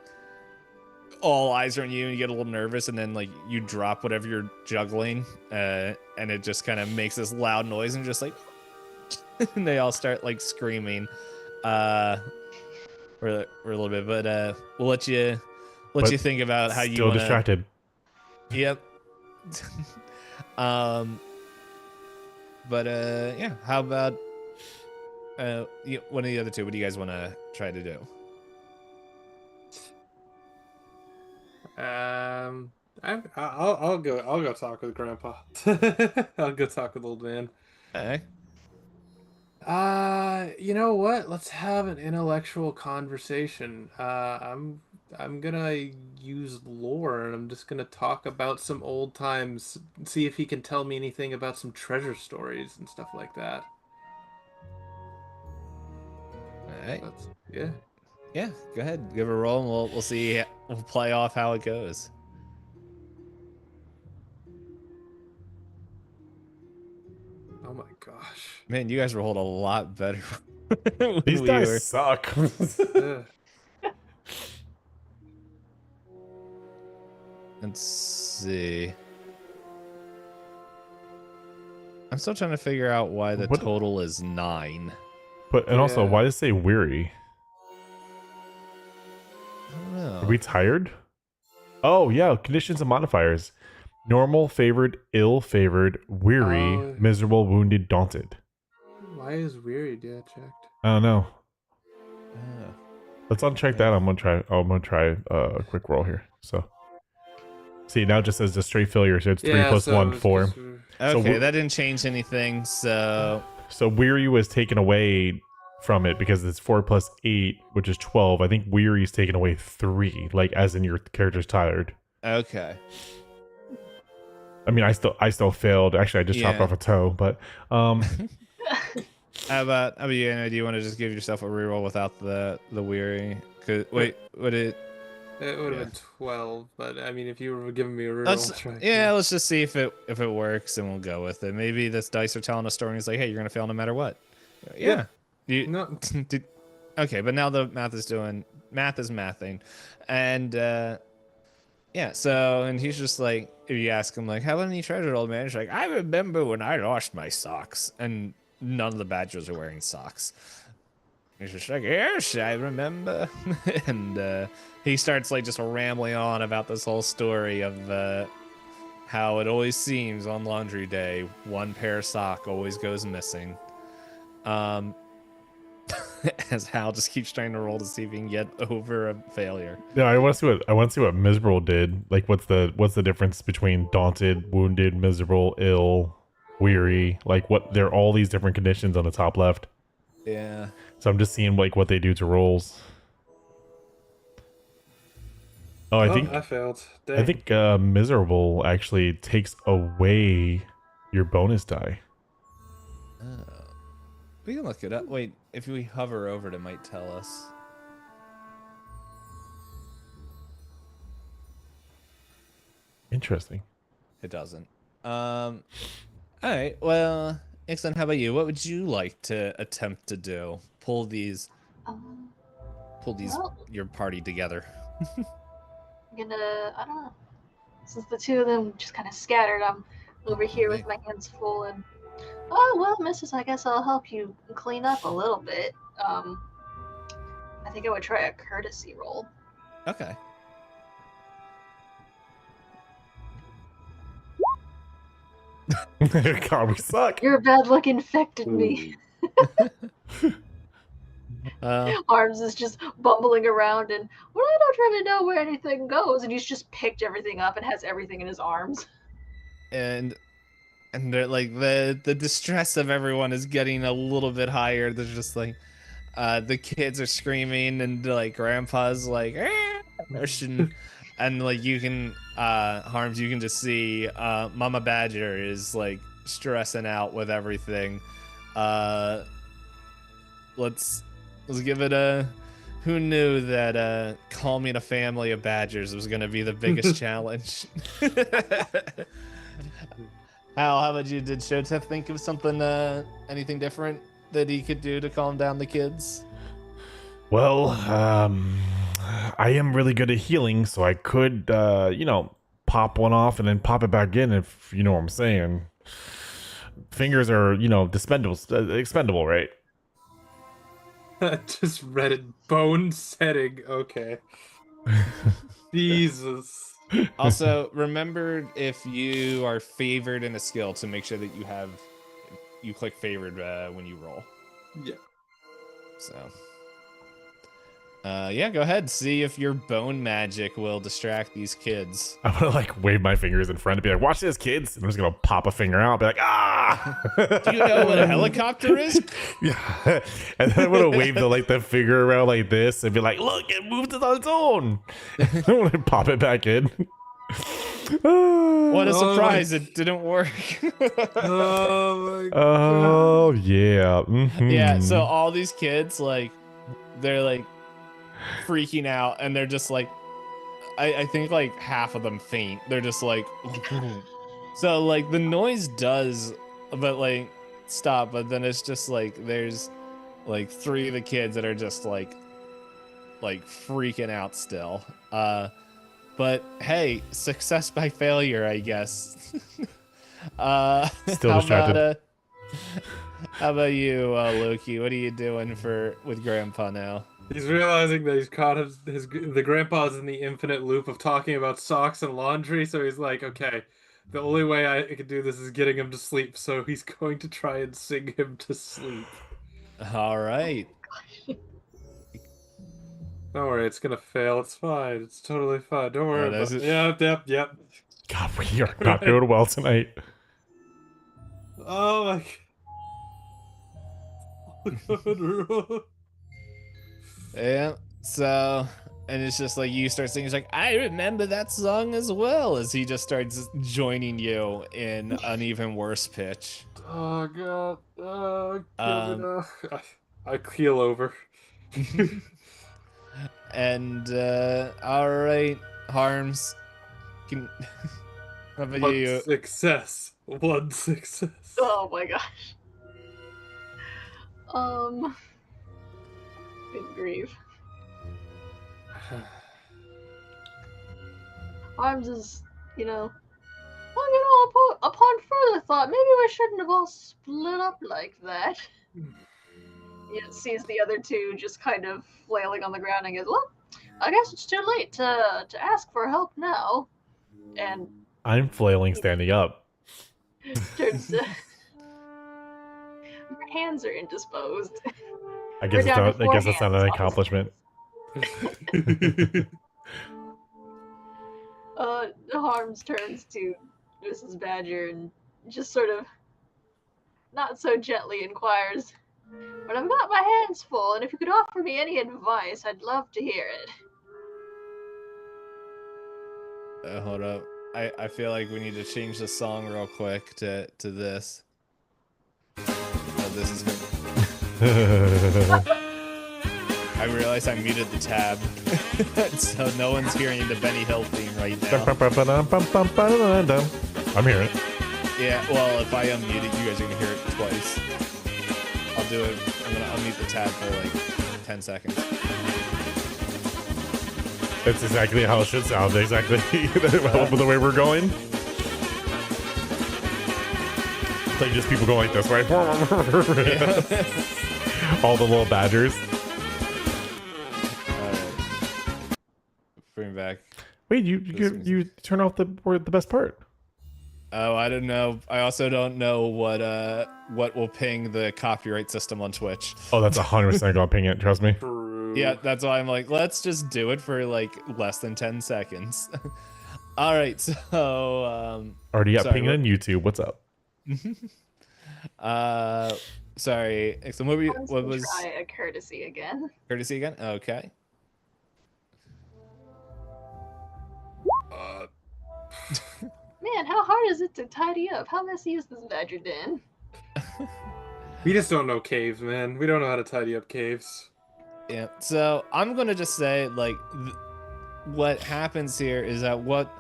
all eyes are on you, and you get a little nervous, and then, like, you drop whatever you're juggling, and it just kind of makes this loud noise, and just, like, and they all start, like, screaming, for a little bit, but we'll let you think about how you still wanna... distracted. Yep. But yeah, how about one of the other two? What do you guys want to try to do? I'll go talk with Grandpa. I'll go talk with old man. Okay. You know what? Let's have an intellectual conversation. I'm gonna use lore, and I'm just gonna talk about some old times, see if he can tell me anything about some treasure stories and stuff like that. All right. Yeah. Yeah, go ahead, give it a roll, and we'll see. We'll play off how it goes. Oh my gosh. Man, you guys rolled a lot better. when These we guys were- suck. Ugh. Let's see. I'm still trying to figure out why the What- total is 9. But and also, Yeah. why does it say weary? I don't know. Are we tired? Oh yeah, conditions and modifiers: normal, favored, ill, favored, weary, Oh. miserable, wounded, daunted. Why is weird? Yeah, checked. I don't know. Oh. Let's uncheck that. I'm gonna try a quick roll here. So, see, now it just says the straight failure. So it's 3 Yeah, plus so 1, it's 4. just- So Okay, we- that didn't change anything. So So weary was taken away from it because it's 4 plus 8, which is 12. I think weary is taken away 3, like as in your character's tired. okay. I mean, I still failed. Actually, I just chopped Yeah. off a toe, but How about you, Anna? Do you want to just give yourself a reroll without the weary? Wait, would it? It would have Yeah. been 12, but I mean, if you were giving me a reroll, Let's I'll try. let's just see if it works, and we'll go with it. Maybe this dice are telling a story. And it's like, hey, you're gonna fail no matter what. Yeah. You, No, did, okay, but now the math is mathing, and yeah. So and he's just like, if you ask him like, how many treasure, old man? He's like, I remember when I lost my socks, and none of the badgers are wearing socks. He's just like, yes, I remember, and he starts like just rambling on about this whole story of how it always seems on laundry day, one pair of sock always goes missing. As Hal just keeps trying to roll to see if he can get over a failure. yeah, I want to see what miserable did. Like, what's the difference between daunted, wounded, miserable, ill, weary? Like, what? There are all these different conditions on the top left. Yeah. So I'm just seeing like what they do to rolls. Oh, I think I failed. I think miserable actually takes away your bonus die. We can look it up. Wait, if we hover over it, it might tell us. Interesting. It doesn't. All right. Well, Ixon, how about you? What would you like to attempt to do? Pull these Well, your party together. I'm gonna, I don't know. Since the two of them just kind of scattered, I'm over here with my hands full and, oh, well, missus, I guess I'll help you clean up a little bit. I think I would try a courtesy roll. Okay. God, we suck. Your bad luck infected me. Arms is just bumbling around and, well, I don't really know where anything goes. And he's just picked everything up and has everything in his arms. and they're like the distress of everyone is getting a little bit higher. There's just like the kids are screaming and like grandpa's like and like you can Harms, you can just see Mama Badger is like stressing out with everything. Let's give it a, who knew that calming a family of badgers was gonna be the biggest challenge. How about you? Did Shotef think of something, anything different that he could do to calm down the kids? Well, I am really good at healing, so I could, pop one off and then pop it back in, if you know what I'm saying. Fingers are, expendable, right? I just read it. Bone setting. Okay. Jesus. Also, remember if you are favored in a skill to make sure that you click favored when you roll. Yeah. So, yeah, go ahead. See if your bone magic will distract these kids. I'm gonna like wave my fingers in front and be like, "Watch this, kids!" And I'm just gonna pop a finger out, and be like, "Ah!" Do you know what a helicopter is? Yeah, and then I'm gonna wave the finger around like this and be like, "Look, it moved on its own." I'm gonna pop it back in. What a Oh my- surprise! It didn't work. Oh my god. Oh yeah. Mhm. Yeah. So all these kids, like, they're like, freaking out, and they're just like, I think like half of them faint. They're just like, so like the noise does, but like stop. But then it's just like there's like 3 of the kids that are just like freaking out still. But hey, success by failure, I guess. Still distracted. How about you, Loki? What are you doing with Grandpa now? He's realizing that he's caught the grandpa's in the infinite loop of talking about socks and laundry, so he's like, okay, the only way I can do this is getting him to sleep, so he's going to try and sing him to sleep. All right. Don't worry, it's gonna fail. It's fine. It's totally fine. Don't worry about it. Yep. God, we are not doing well tonight. Oh my god. Yeah. So, and it's just like you start singing. It's like, I remember that song as well. As he just starts joining you in an even worse pitch. Oh god. I keel over. And all right, Harms. How about you? One success. Oh my gosh. Good grief. Arms is, upon further thought, maybe we shouldn't have all split up like that. Sees the other two just kind of flailing on the ground and goes, well, I guess it's too late to ask for help now. And I'm flailing standing up. turns to... Your hands are indisposed. I guess that's not an accomplishment. Harms turns to Mrs. Badger and just sort of not so gently inquires, but I've got my hands full, and if you could offer me any advice, I'd love to hear it. Hold up. I feel like we need to change the song real quick to this. Oh, this is good. I realized I muted the tab, so no one's hearing the Benny Hill theme right now. I'm hearing it. Yeah, well, if I unmute it, you guys are gonna hear it twice. I'll do it. I'm gonna unmute the tab for like 10 seconds. That's exactly how it should sound. Exactly the way we're going. It's like just people going like this, right? All the little badgers. Bring back. Wait, you turn off the best part. Oh, I don't know. I also don't know what will ping the copyright system on Twitch. Oh, that's 100% gonna ping it. Trust me. Yeah, that's why I'm like, let's just do it for like less than 10 seconds. All right, so already got pinged on YouTube. What's up? Sorry. So what was try a courtesy again? Courtesy again? Okay. Man, how hard is it to tidy up? How messy is this badger den? We just don't know caves, man. We don't know how to tidy up caves. Yeah. So I'm gonna just say, like, what happens here is that what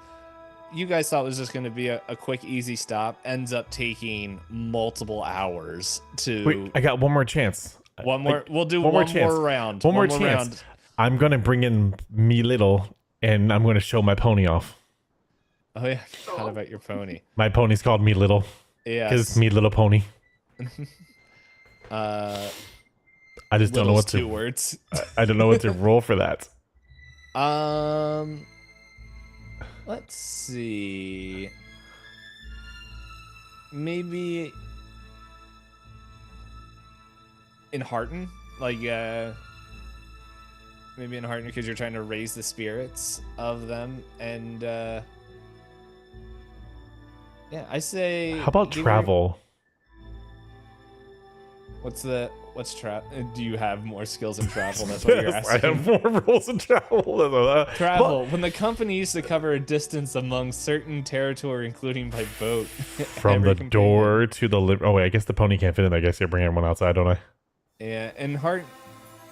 you guys thought was just gonna be a quick, easy stop ends up taking multiple hours to. Wait, I got one more chance. We'll do one more round. One more chance. Round. I'm gonna bring in me little, and I'm gonna show my pony off. Oh yeah, I forgot about your pony. My pony's called Me Little. Yeah. Because it's Me Little Pony. I just don't know what to. 2 words. I don't know what to roll for that. Let's see. Maybe in Hearten, like maybe in Hearten because you're trying to raise the spirits of them, and yeah, I say. How about travel? What's travel? Do you have more skills in travel? That's what you're asking. I have more rules in travel. Travel. When the company used to cover a distance among certain territory, including by boat. From the door to the oh wait, I guess the pony can't fit in. I guess you're bringing everyone outside, don't I? Yeah, and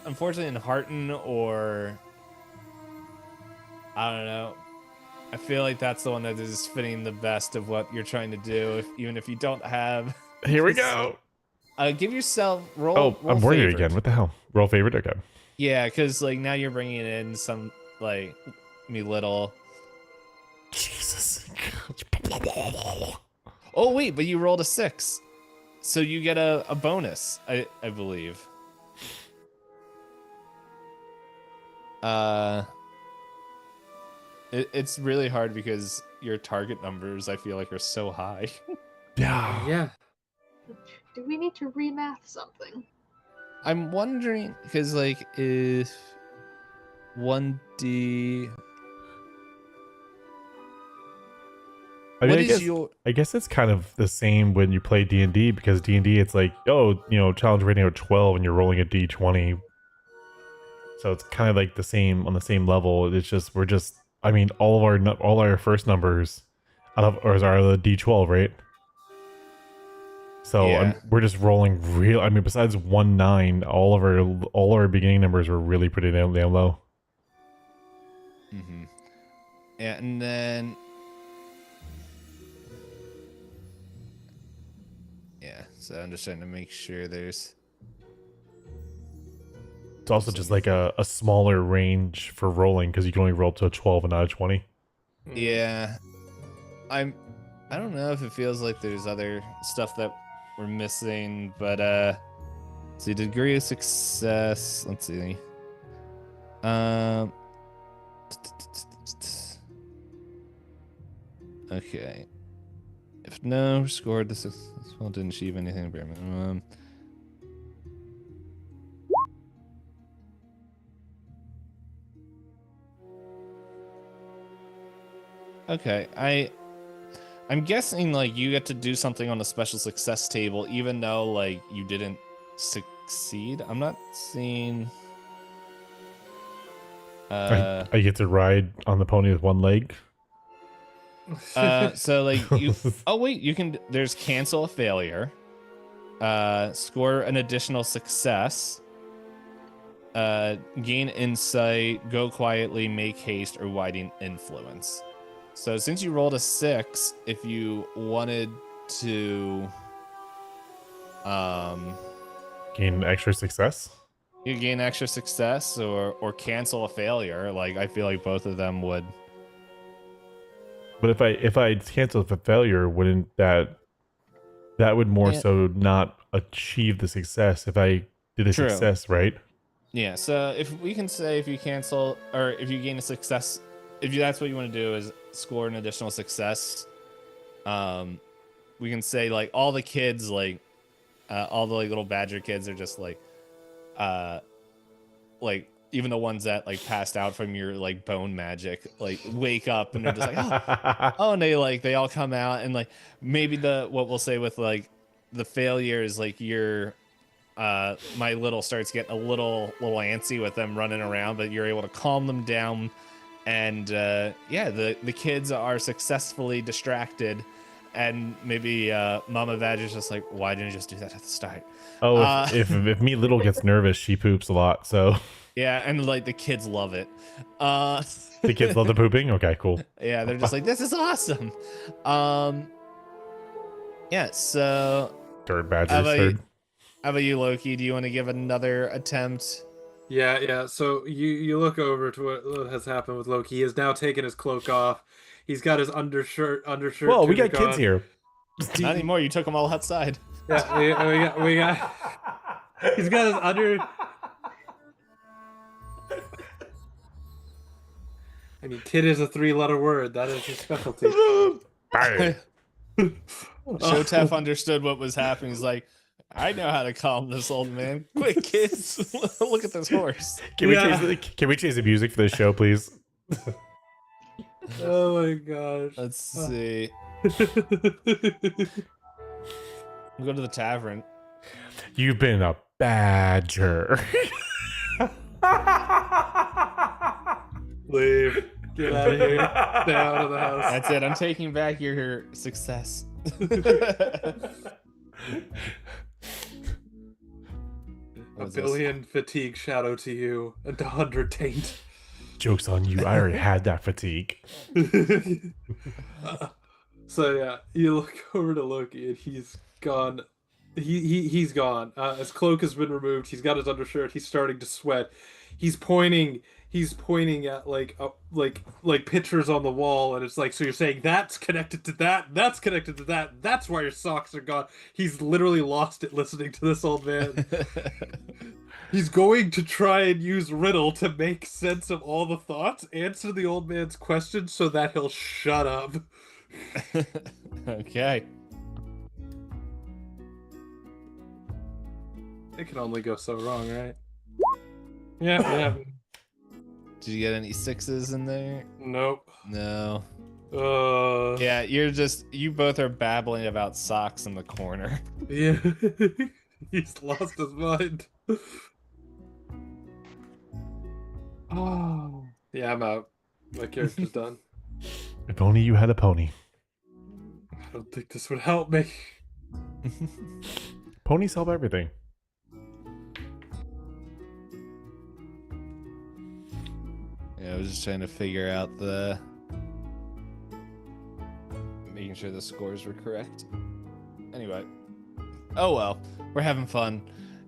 unfortunately in Hearten or I don't know. I feel like that's the one that is fitting the best of what you're trying to do, even if you don't have. Here we go. Give yourself roll. Oh, roll I'm worried favored. again. What the hell? Roll favorite? Okay. Yeah, because like now you're bringing in some like me little. Jesus. Oh wait, but you rolled a 6, so you get a bonus. I believe. It's really hard because your target numbers I feel like are so high. Yeah. Yeah. Do we need to remath something? I'm wondering because like if 1D. I mean, What I is guess, your? I guess it's kind of the same when you play D&D because D&D it's like, oh, challenge rating of 12 and you're rolling a D20. So it's kind of like the same on the same level. It's just I mean, all our first numbers out of ours are the D12, right? So Yeah. we're just rolling real. I mean, besides 1-9, all our beginning numbers were really pretty damn low. Mm-hmm. Yeah, and then. Yeah, so I'm just trying to make sure there's. It's also just like a smaller range for rolling because you can only roll to a 12 and not a 20. Yeah, I don't know if it feels like there's other stuff that we're missing, but let's see, degree of success. Let's see. Okay. If no, scored the successful, didn't achieve anything bare minimum. Okay, I'm guessing like you get to do something on the special success table, even though like you didn't succeed. I'm not seeing. I get to ride on the pony with one leg. So like you. Oh wait, you can. There's cancel a failure. Score an additional success. Gain insight. Go quietly. Make haste or widen influence. So since you rolled a 6, if you wanted to Gain extra success. you gain extra success or cancel a failure, like I feel like both of them would. But if I cancel the failure, wouldn't that would more so not achieve the success if I did a True. success, right? Yeah, so if we can say if you cancel or if you gain a success, if that's what you want to do is score an additional success, we can say like all the kids like all the like little badger kids are just like even the ones that like passed out from your like bone magic like wake up and they're just like oh and they all come out and like maybe what we'll say with like the failure is like your my little starts getting a little antsy with them running around, but you're able to calm them down. And yeah, the kids are successfully distracted, and maybe Mama Badger's just like, why didn't you just do that at the start? Oh, if me little gets nervous, she poops a lot. So yeah, and like the kids love it. the kids love the pooping. Okay, cool. Yeah, they're just like, this is awesome. Yeah, so Dirt Badgers. How about you, Loki? Do you want to give another attempt? Yeah. So you look over to what has happened with Loki. He has now taken his cloak off. He's got his undershirt. Well, we got tunic kids on. here. Not anymore. You took them all outside. Yeah, we got. He's got his under. I mean, kid is a 3-letter word. That is his specialty. Bang. Shotef understood what was happening. He's like, I know how to calm this old man. Quick, kids, look at this horse. Can we change the music for this show, please? Oh my gosh. Let's see. We'll go to the tavern. You've been a badger. Leave. Get out of here. Stay out of the house. That's it. I'm taking back your success. A was this? billion fatigue shadow to you, and 100 taint. Joke's on you. I already had that fatigue. So yeah, you look over to Loki, and he's gone. He's gone. His cloak has been removed. He's got his undershirt. He's starting to sweat. He's pointing. He's pointing at like pictures on the wall, and it's like, so you're saying that's connected to that. That's connected to that. That's why your socks are gone. He's literally lost it listening to this old man. He's going to try and use riddle to make sense of all the thoughts, answer the old man's question so that he'll shut up. Okay. It can only go so wrong, right? Yeah. Did you get any 6s in there? Nope. No. Yeah. Yeah, you both are babbling about socks in the corner. Yeah. He's lost his mind. Oh. Yeah, I'm out. My character's done. If only you had a pony. I don't think this would help me. Ponies help everything. Yeah, I was just trying to figure out making sure the scores were correct. Anyway. Oh well, we're having fun.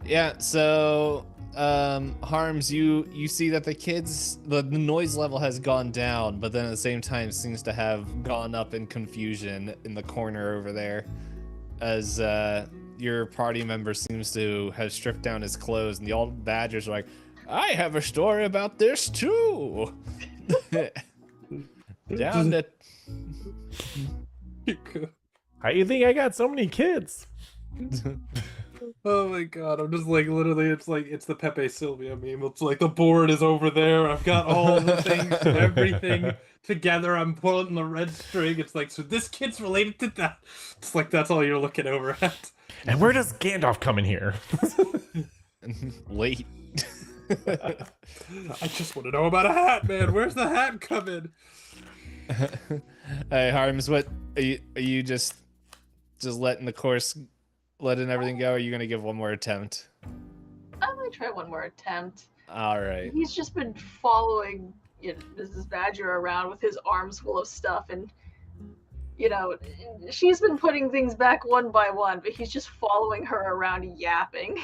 Yeah, so Harms, you see that the noise level has gone down, but then at the same time seems to have gone up in confusion in the corner over there, as your party member seems to have stripped down his clothes, and the old badgers are like, I have a story about this too. Down at How you think I got so many kids? Oh my god, I'm just like, literally, it's the Pepe Sylvia meme. It's like, the board is over there, I've got all the things, everything together, I'm pulling the red string. It's like, so this kid's related to that. It's like, that's all you're looking over at. And where does Gandalf come in here? late. I just want to know about a hat, man. Where's the hat coming? Hey Harms, what are you just letting everything go, or are you gonna give one more attempt? I'm gonna try one more attempt. All right. He's just been following Mrs. Badger around with his arms full of stuff, and she's been putting things back one by one, but he's just following her around yapping.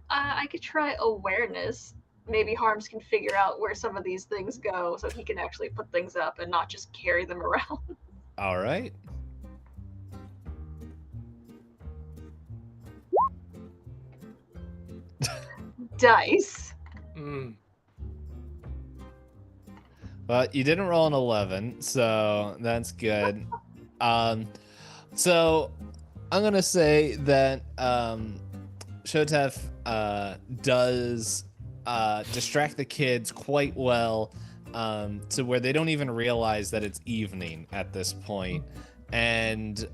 I could try awareness. Maybe Harms can figure out where some of these things go, so he can actually put things up and not just carry them around. All right. Dice. But you didn't roll an 11, so that's good. So I'm gonna say that Shotef does distract the kids quite well, to where they don't even realize that it's evening at this point. And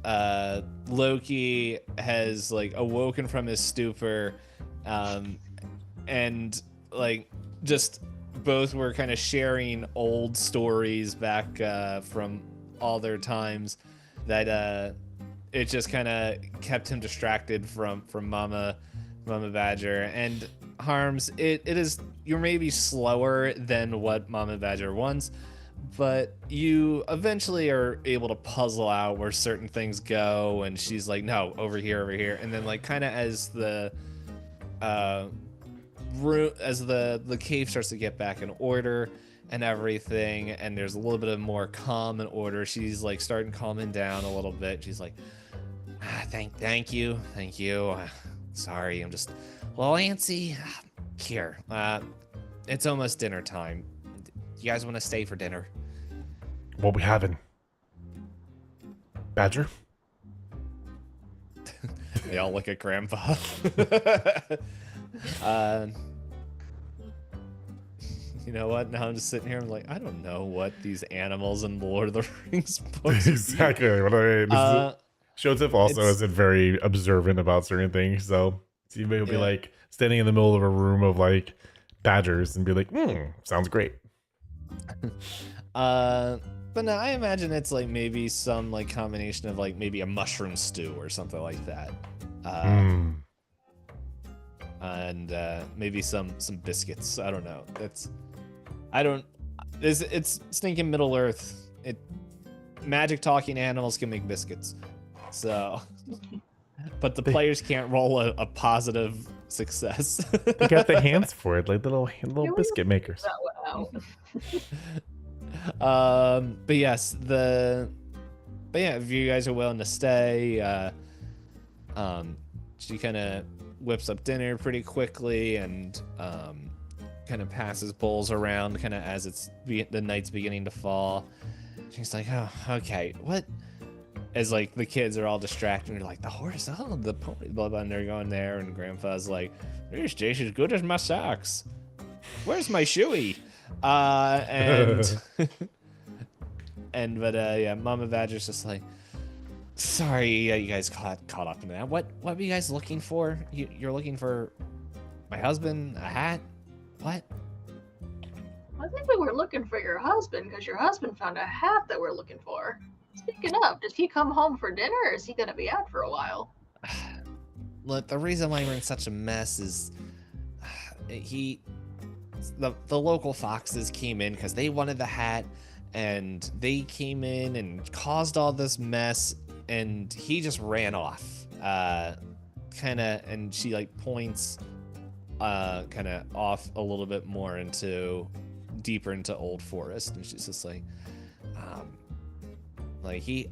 Loki has like awoken from his stupor, and like just both were kind of sharing old stories back from all their times, that it just kind of kept him distracted from Mama Badger. And Harms, you're maybe slower than what Mama Badger wants, but you eventually are able to puzzle out where certain things go, and she's like, no, over here, and then like kind of as the cave starts to get back in order and everything, and there's a little bit of more calm and order, she's like starting calming down a little bit. She's like, thank you, sorry, I'm just a little antsy. Here, it's almost dinner time. You guys want to stay for dinner? What we having? Badger? They all look at Grandpa. You know what? Now I'm just sitting here. I'm like, I don't know what these animals in the Lord of the Rings books. Exactly what I mean. Shotef also isn't very observant about certain things, so he may be like standing in the middle of a room of like badgers and be like, sounds great. But no, I imagine it's like maybe some like combination of like maybe a mushroom stew or something like that. and maybe some biscuits. I don't know. It's stinking Middle Earth. Magic talking animals can make biscuits, so but the players can't roll a positive success. They got the hands for it, like little biscuit makers. That went out. But yes, but yeah, if you guys are willing to stay, she kind of whips up dinner pretty quickly and kind of passes bowls around kind of as the night's beginning to fall. She's like, oh, okay, what? As like the kids are all distracted, they're like, the horse, oh, the pony, blah blah, and they're going there, and Grandpa's like, this dish is good as my socks. Where's my shoey? But yeah, Mama Badger's just like, sorry, you guys caught up in that. What were you guys looking for? You're looking for my husband, a hat? What? I think we were looking for your husband because your husband found a hat that we're looking for. Speaking of, did he come home for dinner or is he going to be out for a while? Look, the reason why we're in such a mess is the local foxes came in because they wanted the hat, and they came in and caused all this mess, and he just ran off. And she like points kind of off a little bit more deeper into Old Forest, and she's just like,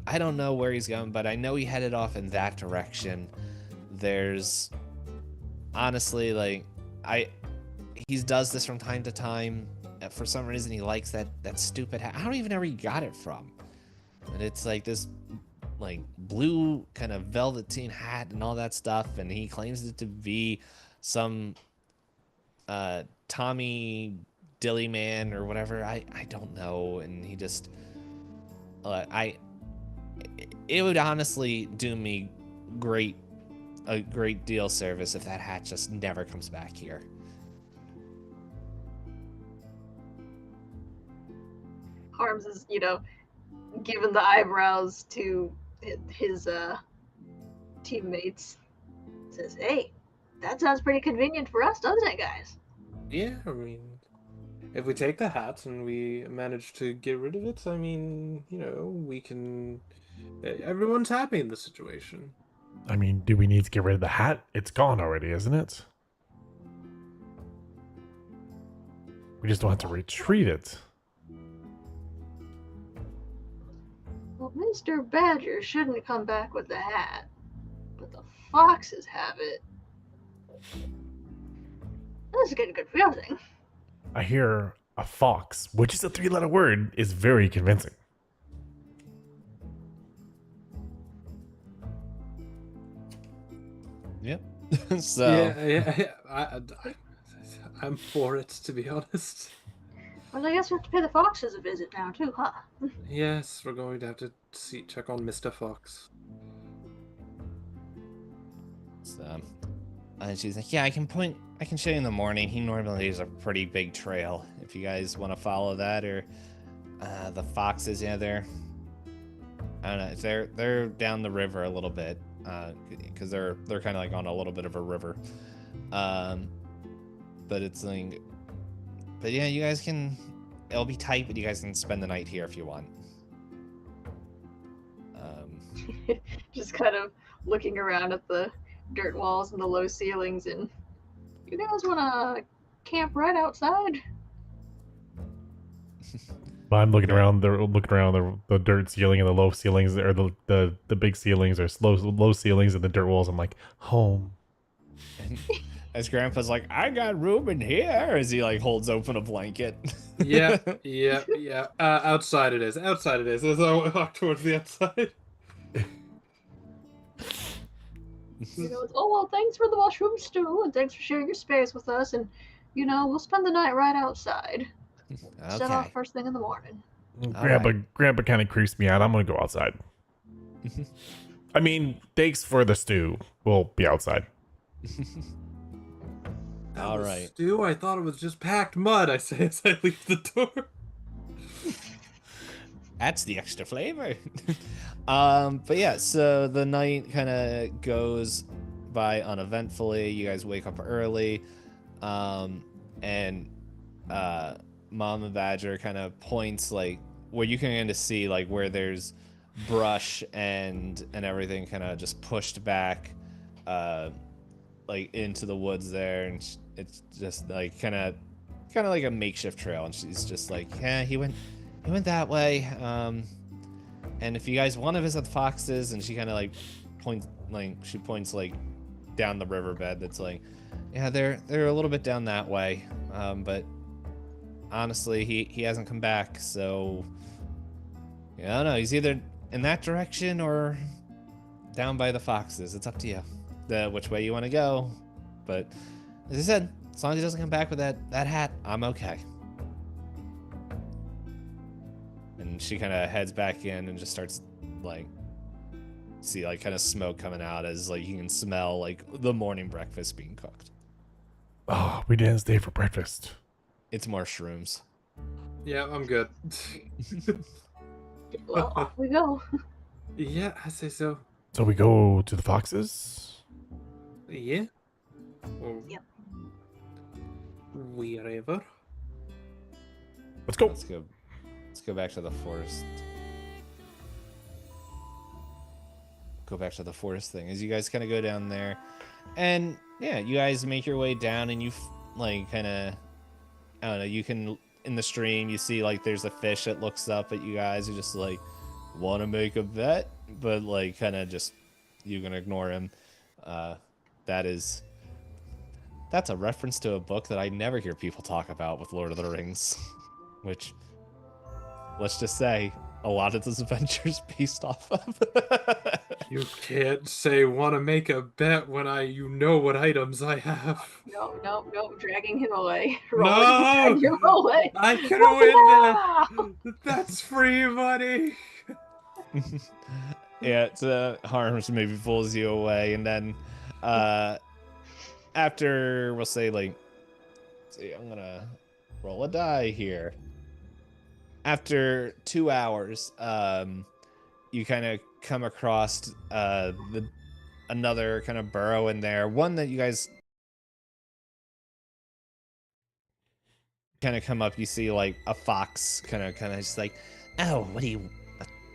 I don't know where he's going, but I know he headed off in that direction. There's honestly he does this from time to time. For some reason, he likes that stupid hat. I don't even know where he got it from, and it's like this like blue kind of velveteen hat and all that stuff, and he claims it to be some Tommy Dilly Man or whatever. I don't know, and he just it would honestly do me a great deal service if that hat just never comes back here. Harms is, giving the eyebrows to his teammates. Says, hey, that sounds pretty convenient for us, doesn't it, guys? Yeah, I mean, if we take the hat and we manage to get rid of it, I mean, we can... Everyone's happy in the situation. I mean, do we need to get rid of the hat? It's gone already, isn't it? We just don't have to retrieve it. Well, Mr. Badger shouldn't come back with the hat, but the foxes have it. This is getting confusing. I hear a fox, which is a 3-letter word, is very convincing. Yep. So yeah. I'm for it, to be honest. Well, I guess we have to pay the foxes a visit now, too, huh? Yes, we're going to have to check on Mr. Fox. So, and she's like, yeah, I can show you in the morning. He normally leaves a pretty big trail. If you guys want to follow that, or the foxes, yeah, I don't know, they're down the river a little bit, because they're kind of like on a little bit of a river, but it's like, but yeah, you guys can. It'll be tight, but you guys can spend the night here if you want. Just kind of looking around at the dirt walls and the low ceilings, and you guys want to camp right outside? I'm looking around. They're looking around the dirt ceiling and the low ceilings, or the big ceilings, or low ceilings and the dirt walls. I'm like, home. As Grandpa's like, I got room in here, as he like holds open a blanket. Yeah. Outside it is. As I walk towards the outside. Oh, well, thanks for the mushroom stew, and thanks for sharing your space with us, and, we'll spend the night right outside. Set off Okay. first thing in the morning. Grandpa kind of creeps me out. I'm gonna go outside. I mean, thanks for the stew. We'll be outside. All right. Stew, I thought it was just packed mud, I say as I leave the door. That's the extra flavor. But yeah, so the night kind of goes by uneventfully. You guys wake up early, and Mama Badger kind of points like where you can kind of see like where there's brush and everything kind of just pushed back, like into the woods there, and it's just like kind of like a makeshift trail, and she's just like, yeah, he went that way. And if you guys want to visit the foxes, and she kind of like points like down the riverbed. That's like, yeah, they're a little bit down that way. But honestly, he hasn't come back, so yeah, I don't know. He's either in that direction or down by the foxes. It's up to you, which way you want to go. But as I said, as long as he doesn't come back with that hat, I'm okay. And she kind of heads back in and just starts like see like kind of smoke coming out as like you can smell like the morning breakfast being cooked. Oh, we didn't stay for breakfast. It's more shrooms. Yeah, I'm good. Well, off we go. Yeah, I say so. So we go to the foxes? Yeah. Or Yep. wherever. Let's go. Let's go back to the forest. Go back to the forest thing as you guys kind of go down there, and yeah, you guys make your way down, and you like kind of, I don't know, you can in the stream you see like there's a fish that looks up at you guys and just like want to make a bet, but like kind of just you can ignore him. That's a reference to a book that I never hear people talk about with Lord of the Rings, which let's just say a lot of this adventure is based off of. You can't say want to make a bet when you know what items I have. No, dragging him away. No! Drag him away. I can win that. That's free money. Yeah, it harms maybe pulls you away, and then after we'll say like, see, I'm gonna roll a die here. After 2 hours, you kind of come across another kind of burrow in there. One that you guys kind of come up, you see like a fox kind of just like, oh, what do you,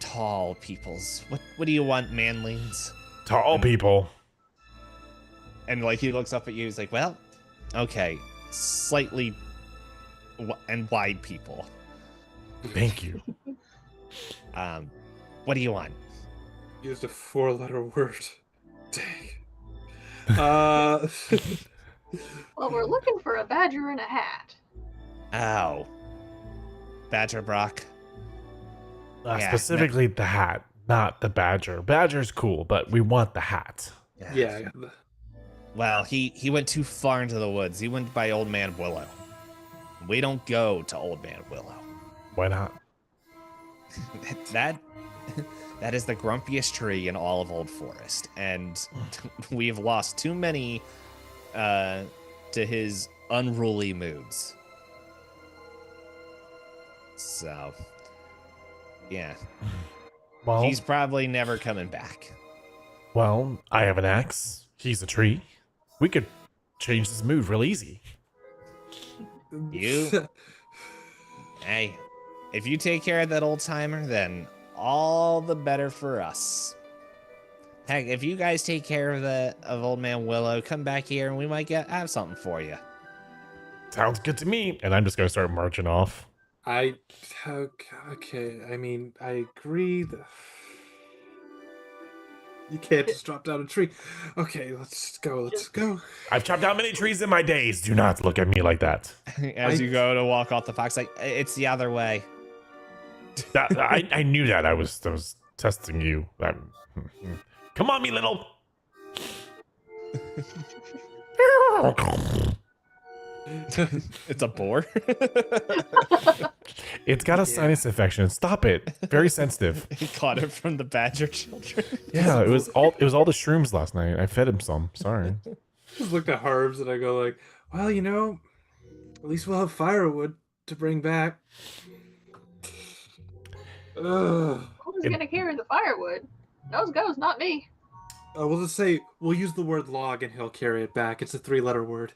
tall peoples? What do you want, manlings? Tall people. And like he looks up at you, he's like, well, okay, slightly and wide people. Thank you. What do you want? Used a 4-letter word. Dang. Well, we're looking for a badger in a hat. Oh. Badger Brock. Yeah, Specifically the hat, not the badger. Badger's cool, but we want the hat. Yeah. Well, he went too far into the woods. He went by Old Man Willow. We don't go to Old Man Willow. Why not? That is the grumpiest tree in all of Old Forest, and we've lost too many to his unruly moods. So, yeah. Well, He's probably never coming back. well, I have an axe. He's a tree. We could change this mood real easy. You? Hey, if you take care of that old timer, then all the better for us. Heck, if you guys take care of Old Man Willow, come back here and we might have something for you. Sounds good to me. And I'm just gonna start marching off. Okay. I mean, I agree that you can't just drop down a tree. Okay, let's go. I've chopped down many trees in my days. Do not look at me like that. As you go to walk off the fox, like, it's the other way. I knew that. I was testing you. Come on, me little. It's a boar. It's got a sinus infection. Stop it. Very sensitive. He caught it from the badger children. Yeah, it was all the shrooms last night. I fed him some. Sorry. Just looked at Harbs and I go like, well, at least we'll have firewood to bring back. Ugh. Who's gonna carry the firewood? Those goes, not me. We'll just say we'll use the word log, and he'll carry it back. It's a 3-letter word.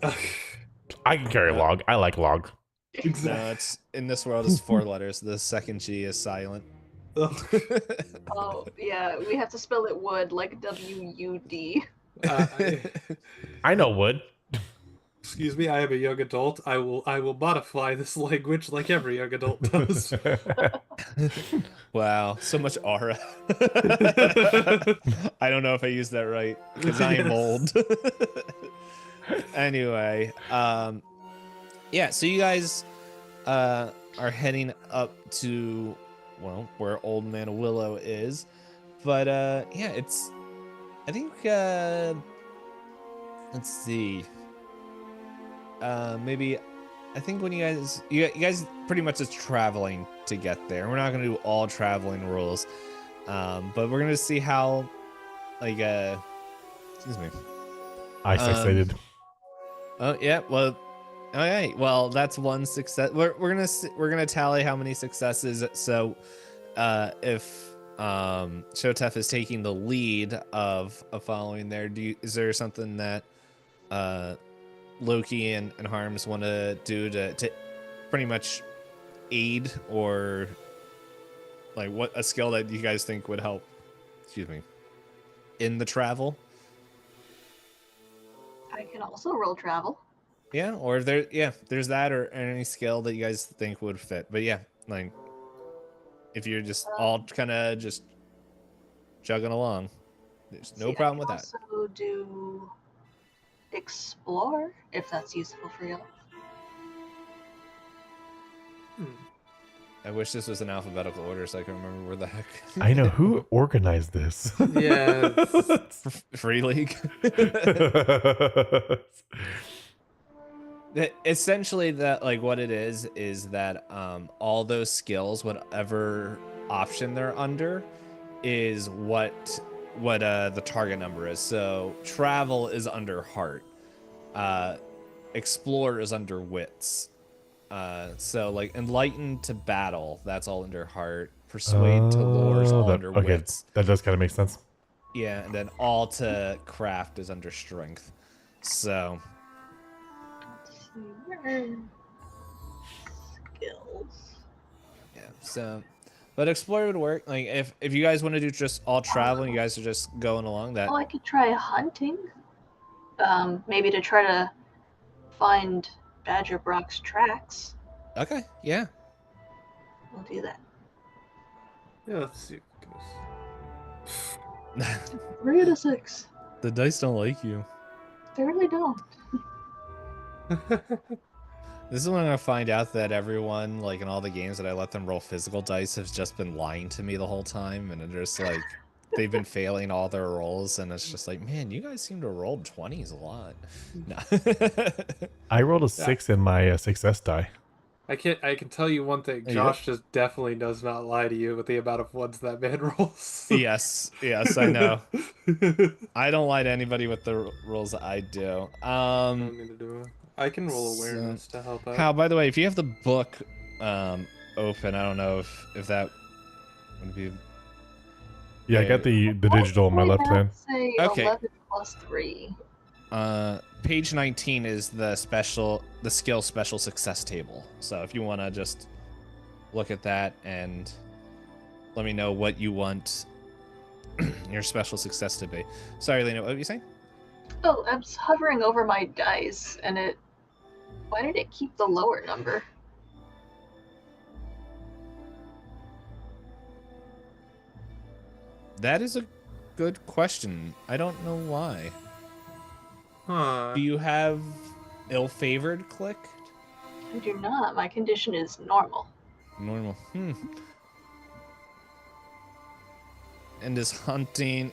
I can carry log. I like log. No, it's in this world it's 4 letters. The second G is silent. Oh, yeah, we have to spell it wood, like W-U-D. I know wood. Excuse me, I am a young adult. I will modify this language like every young adult does. Wow, so much aura. I don't know if I used that right because I am old. Anyway, yeah, so you guys are heading up to, well, where Old Man Willow is. But yeah, it's, I think, let's see. Maybe, I think when you guys pretty much is traveling to get there. We're not gonna do all traveling rules, but we're gonna see how, like, excuse me. I succeeded. Oh yeah, well, okay, well that's one success. We're gonna tally how many successes. So, if Shotef is taking the lead of following there, is there something that Loki and Harms want to do to pretty much aid, or like what a skill that you guys think would help? Excuse me. In the travel. I can also roll travel. Yeah, or there's that, or any skill that you guys think would fit. But yeah, like if you're just all kind of just chugging along, there's no problem with that. Also do explore if that's useful for you. I wish this was in alphabetical order so I can remember where the heck. I know who organized this. Yeah. Free League. Essentially, that like what it is that all those skills, whatever option they're under, is what the target number is. So travel is under heart, explore is under wits. So like enlighten to battle, that's all under heart. Persuade to lore is all under wits. That does kind of make sense. Yeah, and then all to craft is under strength. So Skills. yeah, so but explore would work. Like if you guys want to do just all traveling, you guys are just going along that. Well, I could try hunting. Maybe to try to find Badger Brock's tracks. Okay, yeah. We'll do that. Yeah, let's see. 3 out of 6. The dice don't like you. They really don't. This is when I'm gonna find out that everyone, like in all the games that I let them roll physical dice, has just been lying to me the whole time, and they're just like they've been failing all their rolls, and it's just like, man, you guys seem to roll 20s a lot. No. I rolled a 6 in my success die. I can tell you one thing. Josh just definitely does not lie to you with the amount of ones that man rolls. Yes, I know. I don't lie to anybody with the rolls that I do. I can roll awareness to help out. How, by the way, if you have the book open, I don't know if that would be. Yeah, I got the digital on my left hand. Say Okay. 11 plus 3. Page 19 is the skill special success table. So if you want to just look at that and let me know what you want your special success to be. Sorry, Lena, what were you saying? Oh, I was hovering over my dice, and it. Why did it keep the lower number? That is a good question. I don't know why. Huh. Do you have ill-favored clicked? I do not. My condition is normal. Normal. And is hunting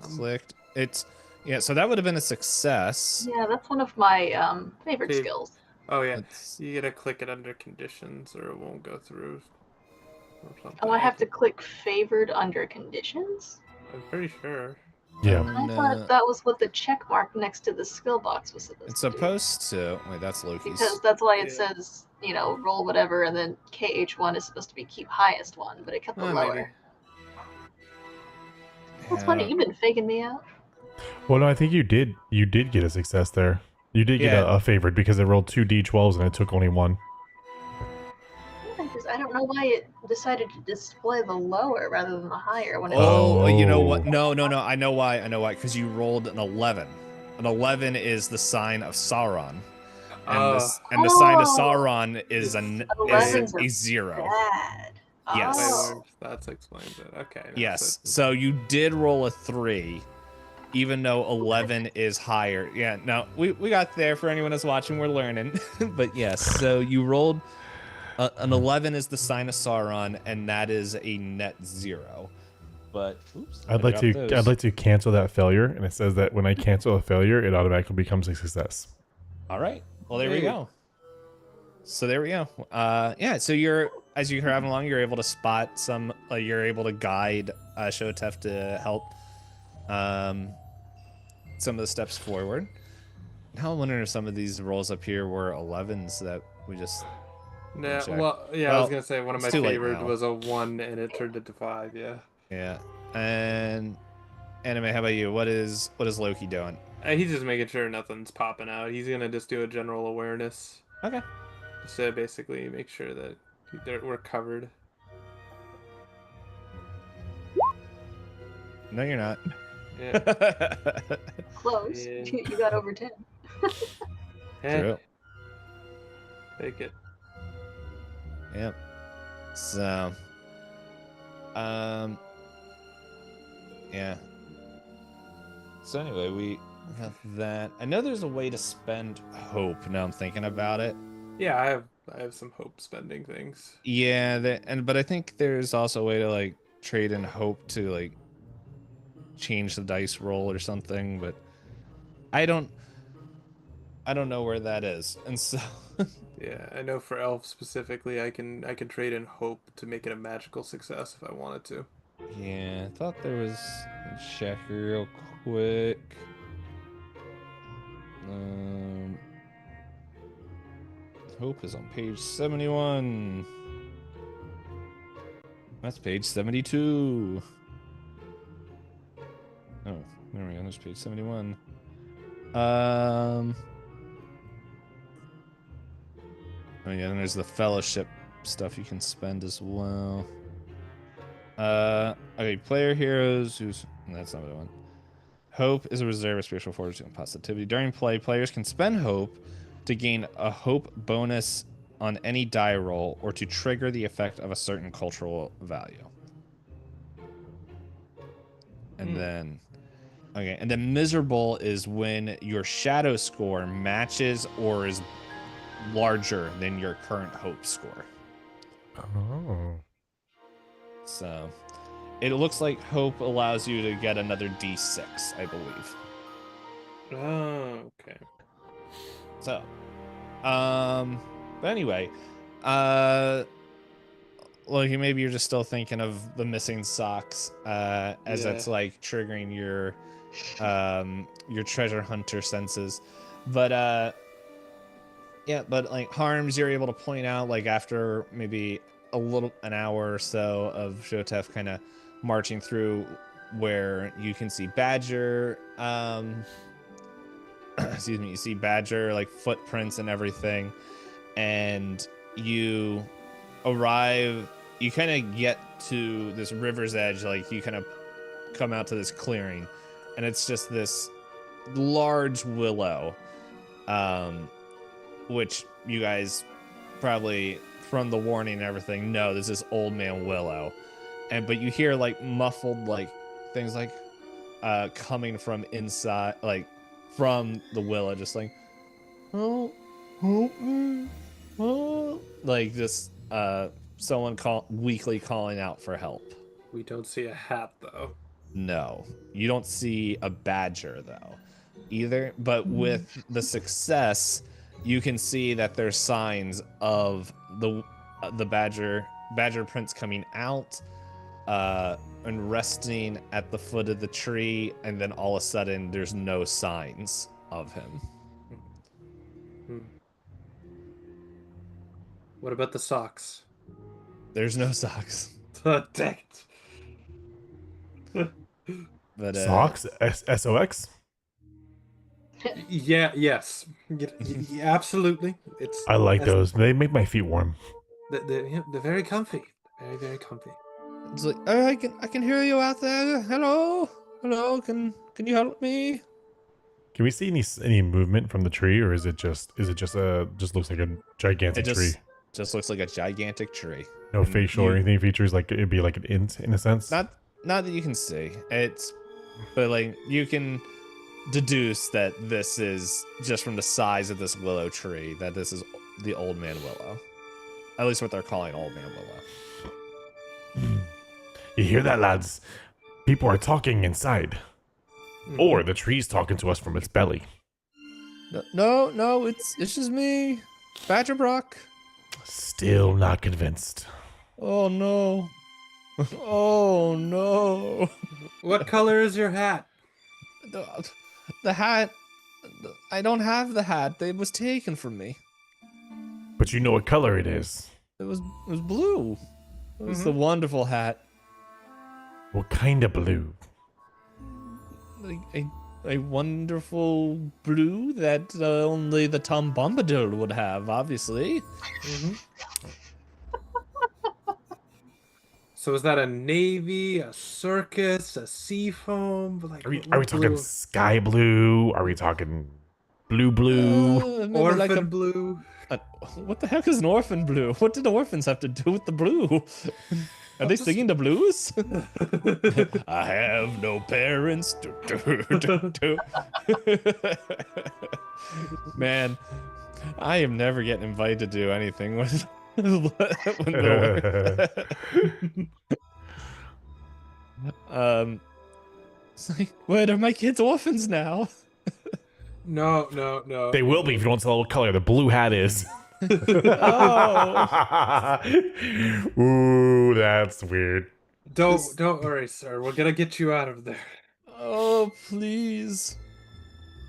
clicked? It's yeah, so that would have been a success. Yeah, that's one of my favorite skills. Oh yeah, It's- you gotta click it under conditions or it won't go through. Or something. Oh, I have to click favored under conditions? I'm pretty sure. Yeah. I thought that was what the check mark next to the skill box was supposed It's to do. supposed to. Wait, that's Loki's. Because that's why it Yeah. says, roll whatever, and then KH1 is supposed to be keep highest one, but it kept the Oh, lower. maybe. That's funny. You've been faking me out. Well, no, I think you did. You did get a success there. You did get Yeah. a favored because it rolled 2 d12s and it took only 1. I don't know why it decided to display the lower rather than the higher when it. Oh, you know Oh. what? No. I know why. Because you rolled an 11. An 11 is the sign of Sauron. And the sign of Sauron is It's a 11's a 0. bad. Yes. Oh. That explains it. Okay. now Yes. So you did roll a 3, even though 11 is higher. Yeah. No, we got there for anyone that's watching. We're learning. But yes. So you rolled an 11 is the sign of Sauron, and that is a net 0. But oops, I'd like to cancel that failure, and it says that when I cancel a failure, it automatically becomes a success. All right. Well, there we go. So there we go. Yeah. So as you're traveling along, you're able to spot some. You're able to guide Shotef to help some of the steps forward. Now I'm wondering if some of these rolls up here were 11s that we just. Yeah. check. I was gonna say one of my it's too late favorites now. was a 1 and it turned into 5. Yeah. Yeah. And Anime, how about you? What is Loki doing? He's just making sure nothing's popping out. He's gonna just do a general awareness. Okay. Just to basically make sure that we're covered. No, you're not. Yeah. Close. Yeah. You got over 10. True. Take it. Yep. So, yeah. So anyway, we got that. I know there's a way to spend hope. Now I'm thinking about it. Yeah, I have some hope spending things. Yeah, but I think there's also a way to like trade in hope to like change the dice roll or something, but I don't know where that is. And so Yeah, I know for elf specifically, I can trade in hope to make it a magical success if I wanted to. yeah, I thought there was check real quick. Hope is on page 71. That's page 72. Oh, there we go. There's page 71. Oh yeah, and there's the fellowship stuff you can spend as well. Okay, player heroes that's not what I want. Hope is a reserve of spiritual fortitude and positivity. During play, players can spend hope to gain a hope bonus on any die roll or to trigger the effect of a certain cultural value. And then and then miserable is when your shadow score matches or is larger than your current hope score. Oh. So it looks like hope allows you to get another d6, I believe. Oh, okay. So, but anyway, Loki, maybe you're just still thinking of the missing socks, as that's like triggering your treasure hunter senses. But yeah, but like harms you're able to point out like after maybe an hour or so of Shotef kind of marching through where you can see Badger, excuse me, you see Badger like footprints and everything, and you arrive, you kind of get to this river's edge, like you kind of come out to this clearing, and it's just this large willow, which you guys probably from the warning and everything know there's this old man willow, but you hear like muffled like things like coming from inside, like from the willow, just like oh, like just someone weakly calling out for help. We don't see a hat though. No, you don't see a badger though either, but with the success you can see that there's signs of the badger prints coming out and resting at the foot of the tree, and then all of a sudden there's no signs of him. What about the socks? There's no socks. Dang it. But Socks? SOX? Yeah, yes, absolutely. It's I like those. They make my feet warm. they're very comfy, very comfy. it's like, oh, I can hear you out there. Hello, hello. Can you help me? Can we see any movement from the tree, or is it just just looks like a gigantic It tree? just looks like a gigantic tree. No And facial or anything features, like it'd be like an int in a sense. Not that you can see. But like you can deduce that this is just from the size of this willow tree that this is the old man willow. At least what they're calling old man willow. You hear that, lads? People are talking inside. Or the tree's talking to us from its belly. No, it's just me, Badger Brock. Still not convinced. Oh no. Oh no. What color is your hat? The hat. I don't have the hat. It was taken from me. But you know what color it is. It was blue. It was the wonderful hat. What kind of blue? Like a wonderful blue that only the Tom Bombadil would have, obviously. So is that a navy, a circus, a seafoam? Like, Are we what talking blue? sky blue? Are we talking blue? Maybe Orphan like blue? what the heck is an orphan blue? What did orphans have to do with the blue? Are they singing the blues? I have no parents. Man, I am never getting invited to do anything with it's like, wait, are my kids orphans now? No. They will be if you don't tell what color the blue hat is. Ooh, that's weird. Don't worry, sir. We're gonna get you out of there. Oh, please.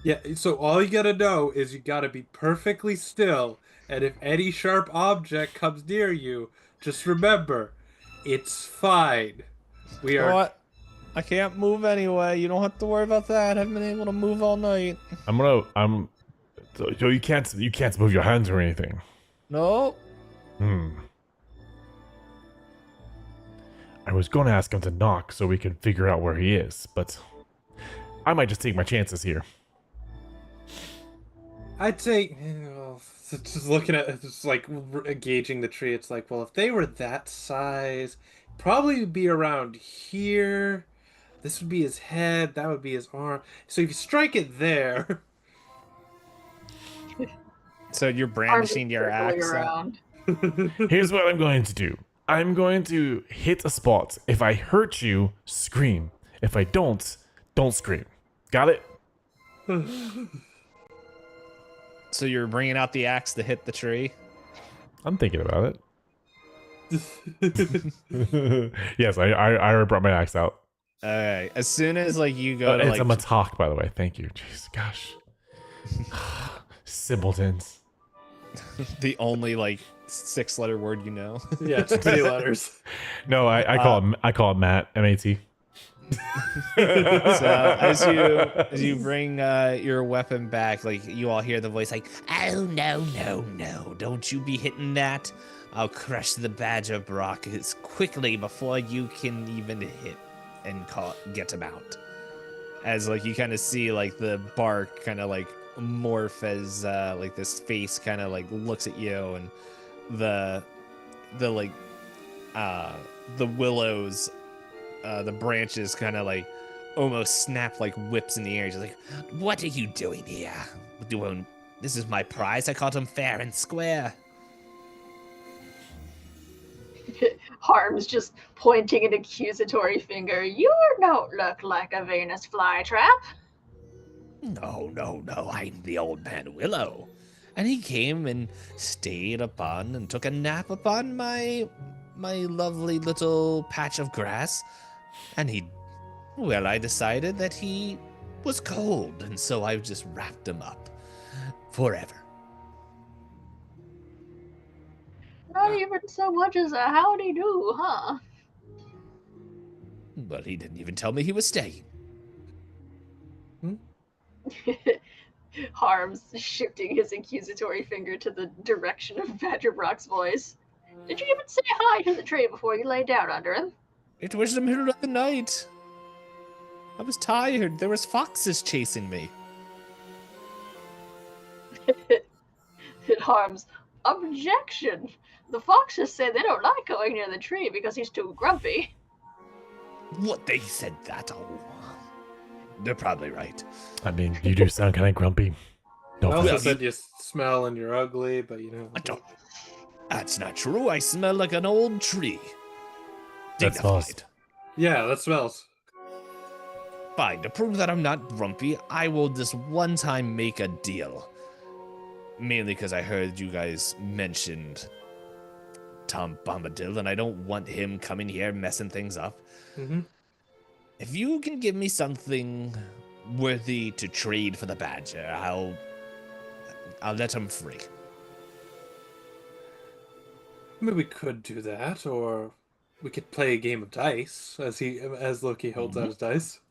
Yeah, so all you gotta know is you gotta be perfectly still, and if any sharp object comes near you, just remember, it's fine. We are. What? I can't move anyway. You don't have to worry about that. I've been able to move all night. So you can't move your hands or anything. No. I was going to ask him to knock so we can figure out where he is, but I might just take my chances here. I'd say, just looking at, just like gauging the tree, it's like, well, if they were that size, probably would be around here. This would be his head. That would be his arm. So if you strike it there. So you're Arms brandishing your circling axe. around. Here's what I'm going to do. I'm going to hit a spot. If I hurt you, scream. If I don't scream. Got it? So you're bringing out the axe to hit the tree? I'm thinking about it. Yes, I already brought my axe out. Alright. As soon as like you go to It's like a matok, by the way. Thank you. Jeez, gosh. Simpletons. the only like 6-letter word you know. Yeah, it's 3 letters. No, I call it Matt. M-A-T. So as you bring your weapon back, like you all hear the voice like, "Oh no, don't you be hitting that. I'll crush the Badger Brock as quickly before you can even hit and get him out." As like you kind of see like the bark kind of like morph as like this face kind of like looks at you, and the willows, the branches kind of like almost snap like whips in the air. Just like, "What are you doing here? This is my prize. I caught him fair and square." Harm's just pointing an accusatory finger. You don't look like a Venus flytrap. No, I'm the old man Willow. And he came and stayed upon and took a nap upon my lovely little patch of grass. And I decided that he was cold, and so I just wrapped him up forever. Not even so much as a howdy do, huh? But he didn't even tell me he was staying. Harms shifting his accusatory finger to the direction of Badger Brock's voice. Did you even say hi to the tree before you lay down under him? It was the middle of the night. I was tired. There was foxes chasing me. Harms. Objection! The foxes say they don't like going near the tree because he's too grumpy. What, they said that? Oh, they're probably right. I mean, you do sound kind of grumpy. I Don't also Well, said you smell and you're ugly, but you know. I don't. That's not true. I smell like an old tree. That smells. Dignified. Yeah, that smells. Fine, to prove that I'm not grumpy, I will this one time make a deal. Mainly because I heard you guys mentioned Tom Bombadil, and I don't want him coming here messing things up. Mm-hmm. If you can give me something worthy to trade for the badger, I'll let him free. I mean, we could do that, or we could play a game of dice as Loki holds out his dice.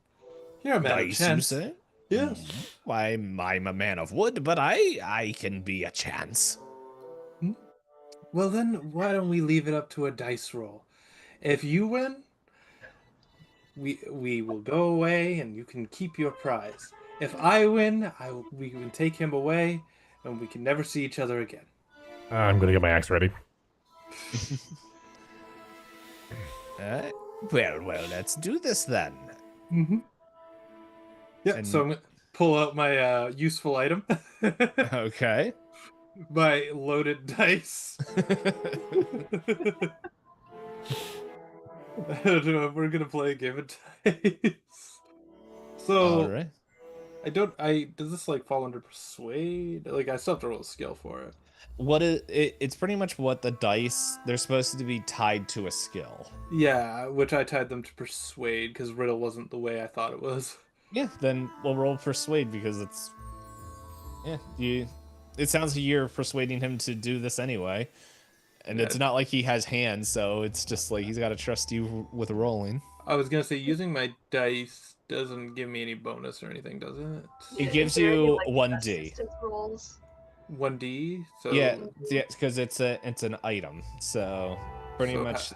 You're a man of Dice, you chance. say? Yes. Why, I'm a man of wood, but I can be a chance. Well, then why don't we leave it up to a dice roll? If you win, we will go away, and you can keep your prize. If I win, we can take him away, and we can never see each other again. I'm gonna get my axe ready. Well, let's do this then. Mm-hmm. Yeah, And- so I'm gonna pull out my useful item. Okay. My loaded dice. We're gonna play a game of dice. So All right. does this like fall under persuade? Like I still have to roll a skill for it. What is it? It's pretty much what the dice. They're supposed to be tied to a skill. Yeah, which I tied them to persuade because riddle wasn't the way I thought it was. Yeah. Then we'll roll persuade because it's. Yeah. It sounds like you're persuading him to do this anyway, and Yeah. it's not like he has hands, so it's just like he's got to trust you with rolling. I was gonna say using my dice doesn't give me any bonus or anything, does it? It gives Is there any, you like, 1d. assistance rolls? 1d. So Yeah, because it's an item, so pretty So, much.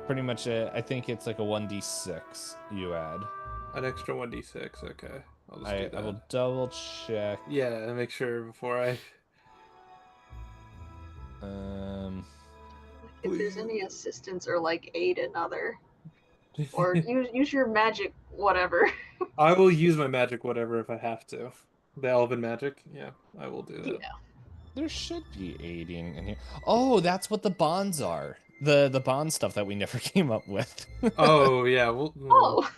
I think it's like a 1d6 you add. an extra 1d6. Okay, I'll just do I that. will double check. Yeah, make sure before I. If there's any assistance or like aid another, or use your magic whatever. I will use my magic whatever if I have to. The elven magic. Yeah, I will do that. Yeah. There should be aiding in here. Oh, that's what the bonds are. The bond stuff that we never came up with. Oh yeah. Well, Oh,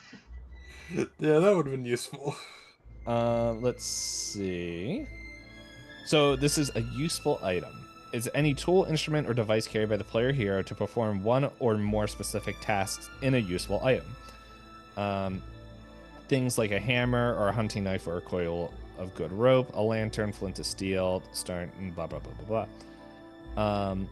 yeah, that would have been useful. Let's see. So this is a useful item. It's any tool, instrument, or device carried by the player hero to perform one or more specific tasks in a useful item. Things like a hammer or a hunting knife or a coil of good rope, a lantern, flint of steel, start, and blah, blah, blah, blah, blah.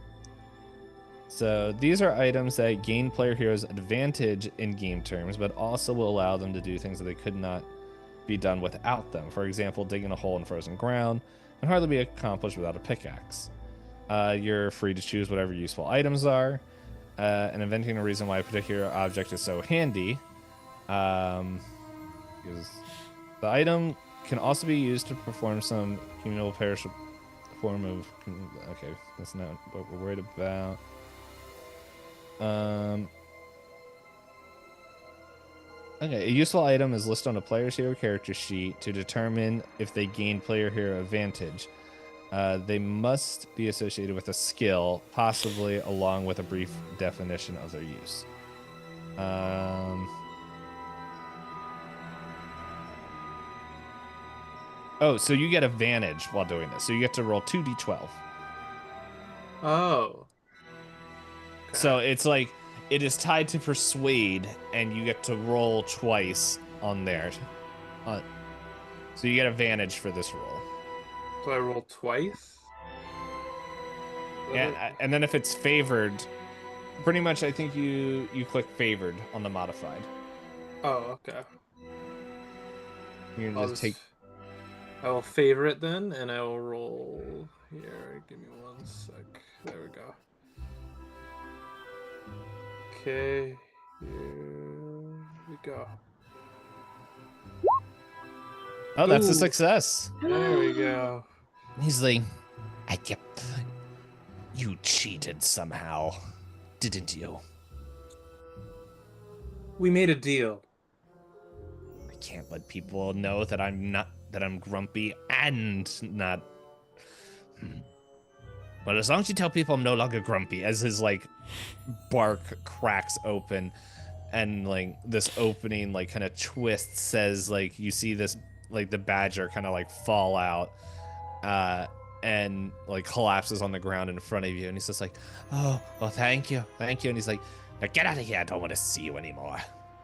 So these are items that gain player heroes advantage in game terms, but also will allow them to do things that they could not be done without them. For example, digging a hole in frozen ground can hardly be accomplished without a pickaxe. You're free to choose whatever useful items are, and inventing a reason why a particular object is so handy. Because the item can also be used to perform some communal perishable form of. Okay, that's not what we're worried about. Okay, a useful item is listed on a player's hero character sheet to determine if they gain player hero advantage. They must be associated with a skill, possibly along with a brief definition of their use. Oh, so you get advantage while doing this. So you get to roll 2d12. Oh. So it's like it is tied to persuade, and you get to roll twice on there. So you get advantage for this roll. So I roll twice. Yeah, and then if it's favored, pretty much I think you click favored on the modified. Oh, okay. You're I'll gonna just take. I will favor it then, and I will roll here. Give me one sec. There we go. Okay, here we go. Oh, that's a Ooh. success. There we go. He's like, you cheated somehow, didn't you? We made a deal. I can't let people know that I'm grumpy and not. But as long as you tell people I'm no longer grumpy, as his like bark cracks open, and like this opening like kind of twists, says like you see this like the badger kind of like fall out, and like collapses on the ground in front of you, and he's just like, oh, well, thank you, and he's like, now get out of here, I don't want to see you anymore.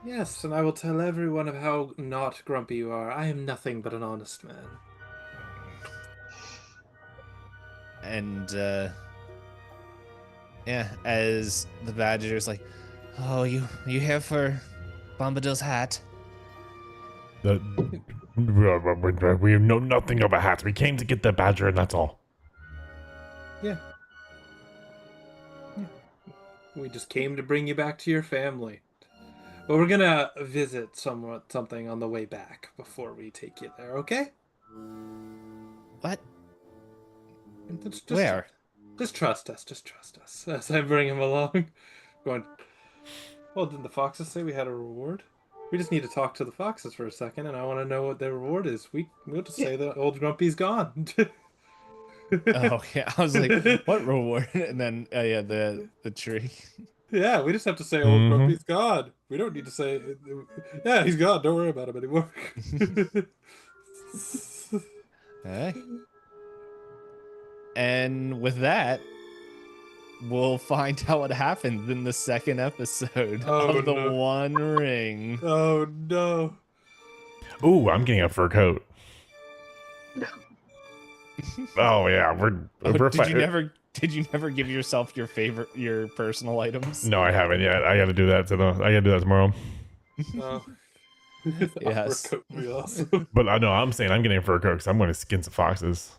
Yes, and I will tell everyone of how not grumpy you are. I am nothing but an honest man. And yeah, as the badger's like, oh, you here for Bombadil's hat? We know nothing about hats. We came to get the badger, and that's all. Yeah. We just came to bring you back to your family. But we're gonna visit something on the way back before we take you there, okay? What? Just Where? Just trust us. Just trust us. As I bring him along. Going, well, didn't the foxes say we had a reward? We just need to talk to the foxes for a second, and I want to know what their reward is. We'll just say the old grumpy's gone. Oh yeah, I was like, what reward? And then yeah, the tree. Yeah, we just have to say old grumpy's gone. We don't need to say, yeah, he's gone. Don't worry about him anymore. Hey. And with that, we'll find out what happens in the second episode of The no. One Ring. Oh no. Ooh, I'm getting a fur coat. Oh yeah, Did you never give yourself your personal items? No, I haven't yet. I got to do that tomorrow. Oh. Yes. Fur coat would be awesome. But I know I'm saying I'm getting a fur coat because I'm going to skin some foxes.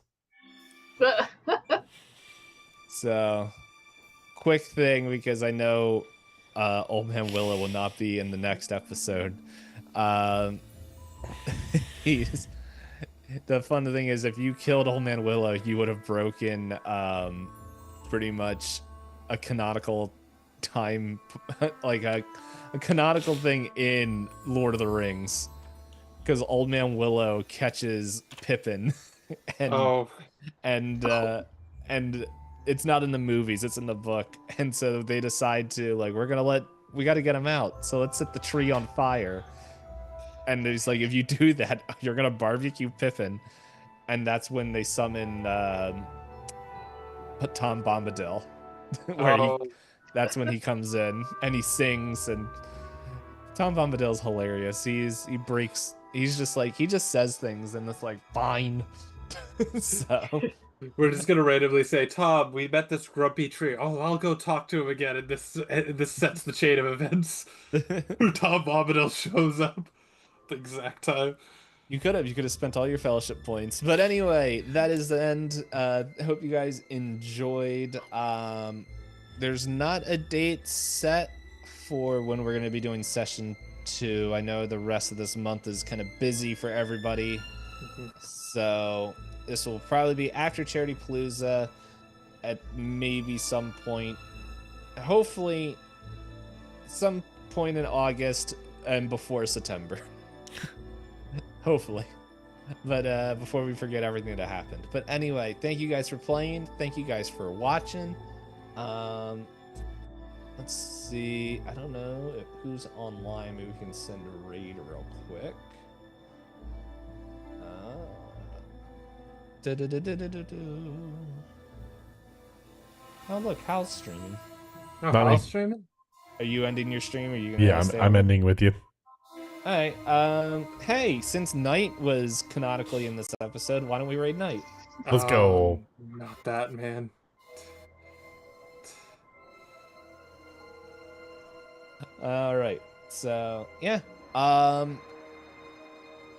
So, quick thing, because I know Old Man Willow will not be in the next episode. The fun thing is, if you killed Old Man Willow, you would have broken pretty much a canonical time, like a canonical thing in Lord of the Rings. Because Old Man Willow catches Pippin, and it's not in the movies, it's in the book, and so they decide to we got to get him out, so let's set the tree on fire. And he's like, if you do that, you're gonna barbecue Pippin, and that's when they summon Tom Bombadil, that's when he comes in and he sings, and Tom Bombadil's hilarious. He just says things, and it's like, fine. So we're just gonna randomly say, Tom, we met this grumpy tree. Oh, I'll go talk to him again, and this sets the chain of events. Tom Bombadil shows up at the exact time. You could have spent all your fellowship points. But anyway, that is the end. I hope you guys enjoyed. There's not a date set for when we're going to be doing session 2. I know the rest of this month is kind of busy for everybody. So this will probably be after Charity Palooza at maybe some point. Hopefully some point in August and before September. Hopefully. But before we forget everything that happened. But anyway, thank you guys for playing. Thank you guys for watching. Let's see. I don't know who's online. Maybe we can send a raid real quick. Oh, look, Hal's streaming. Oh, Not me. Hal's streaming? Are you ending your stream? Or are you gonna Yeah, I'm ending with you. All right. Hey, since Knight was canonically in this episode, why don't we raid Knight? Let's go. Not that, man. All right. So yeah.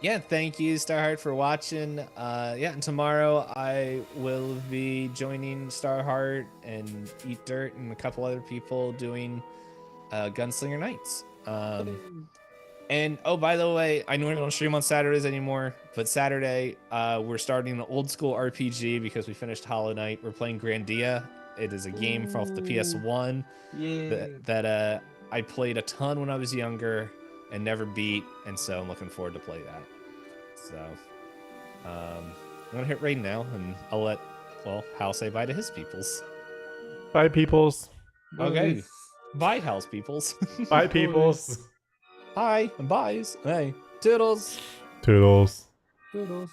Yeah, thank you, Starheart, for watching. Yeah, and tomorrow I will be joining Starheart and Eat Dirt and a couple other people doing Gunslinger Nights. And oh, by the way, I know we don't stream on Saturdays anymore, but Saturday we're starting an old school RPG because we finished Hollow Knight. We're playing Grandia. It is a game from the PS1 that I played a ton when I was younger and never beat, and so I'm looking forward to play that. So I'm gonna hit raid now, and I'll let Hal say bye to his peoples. Bye, peoples. Okay, bye, Hal's peoples. Bye, peoples. Hi and byes. Hey, toodles. Toodles. Doodles.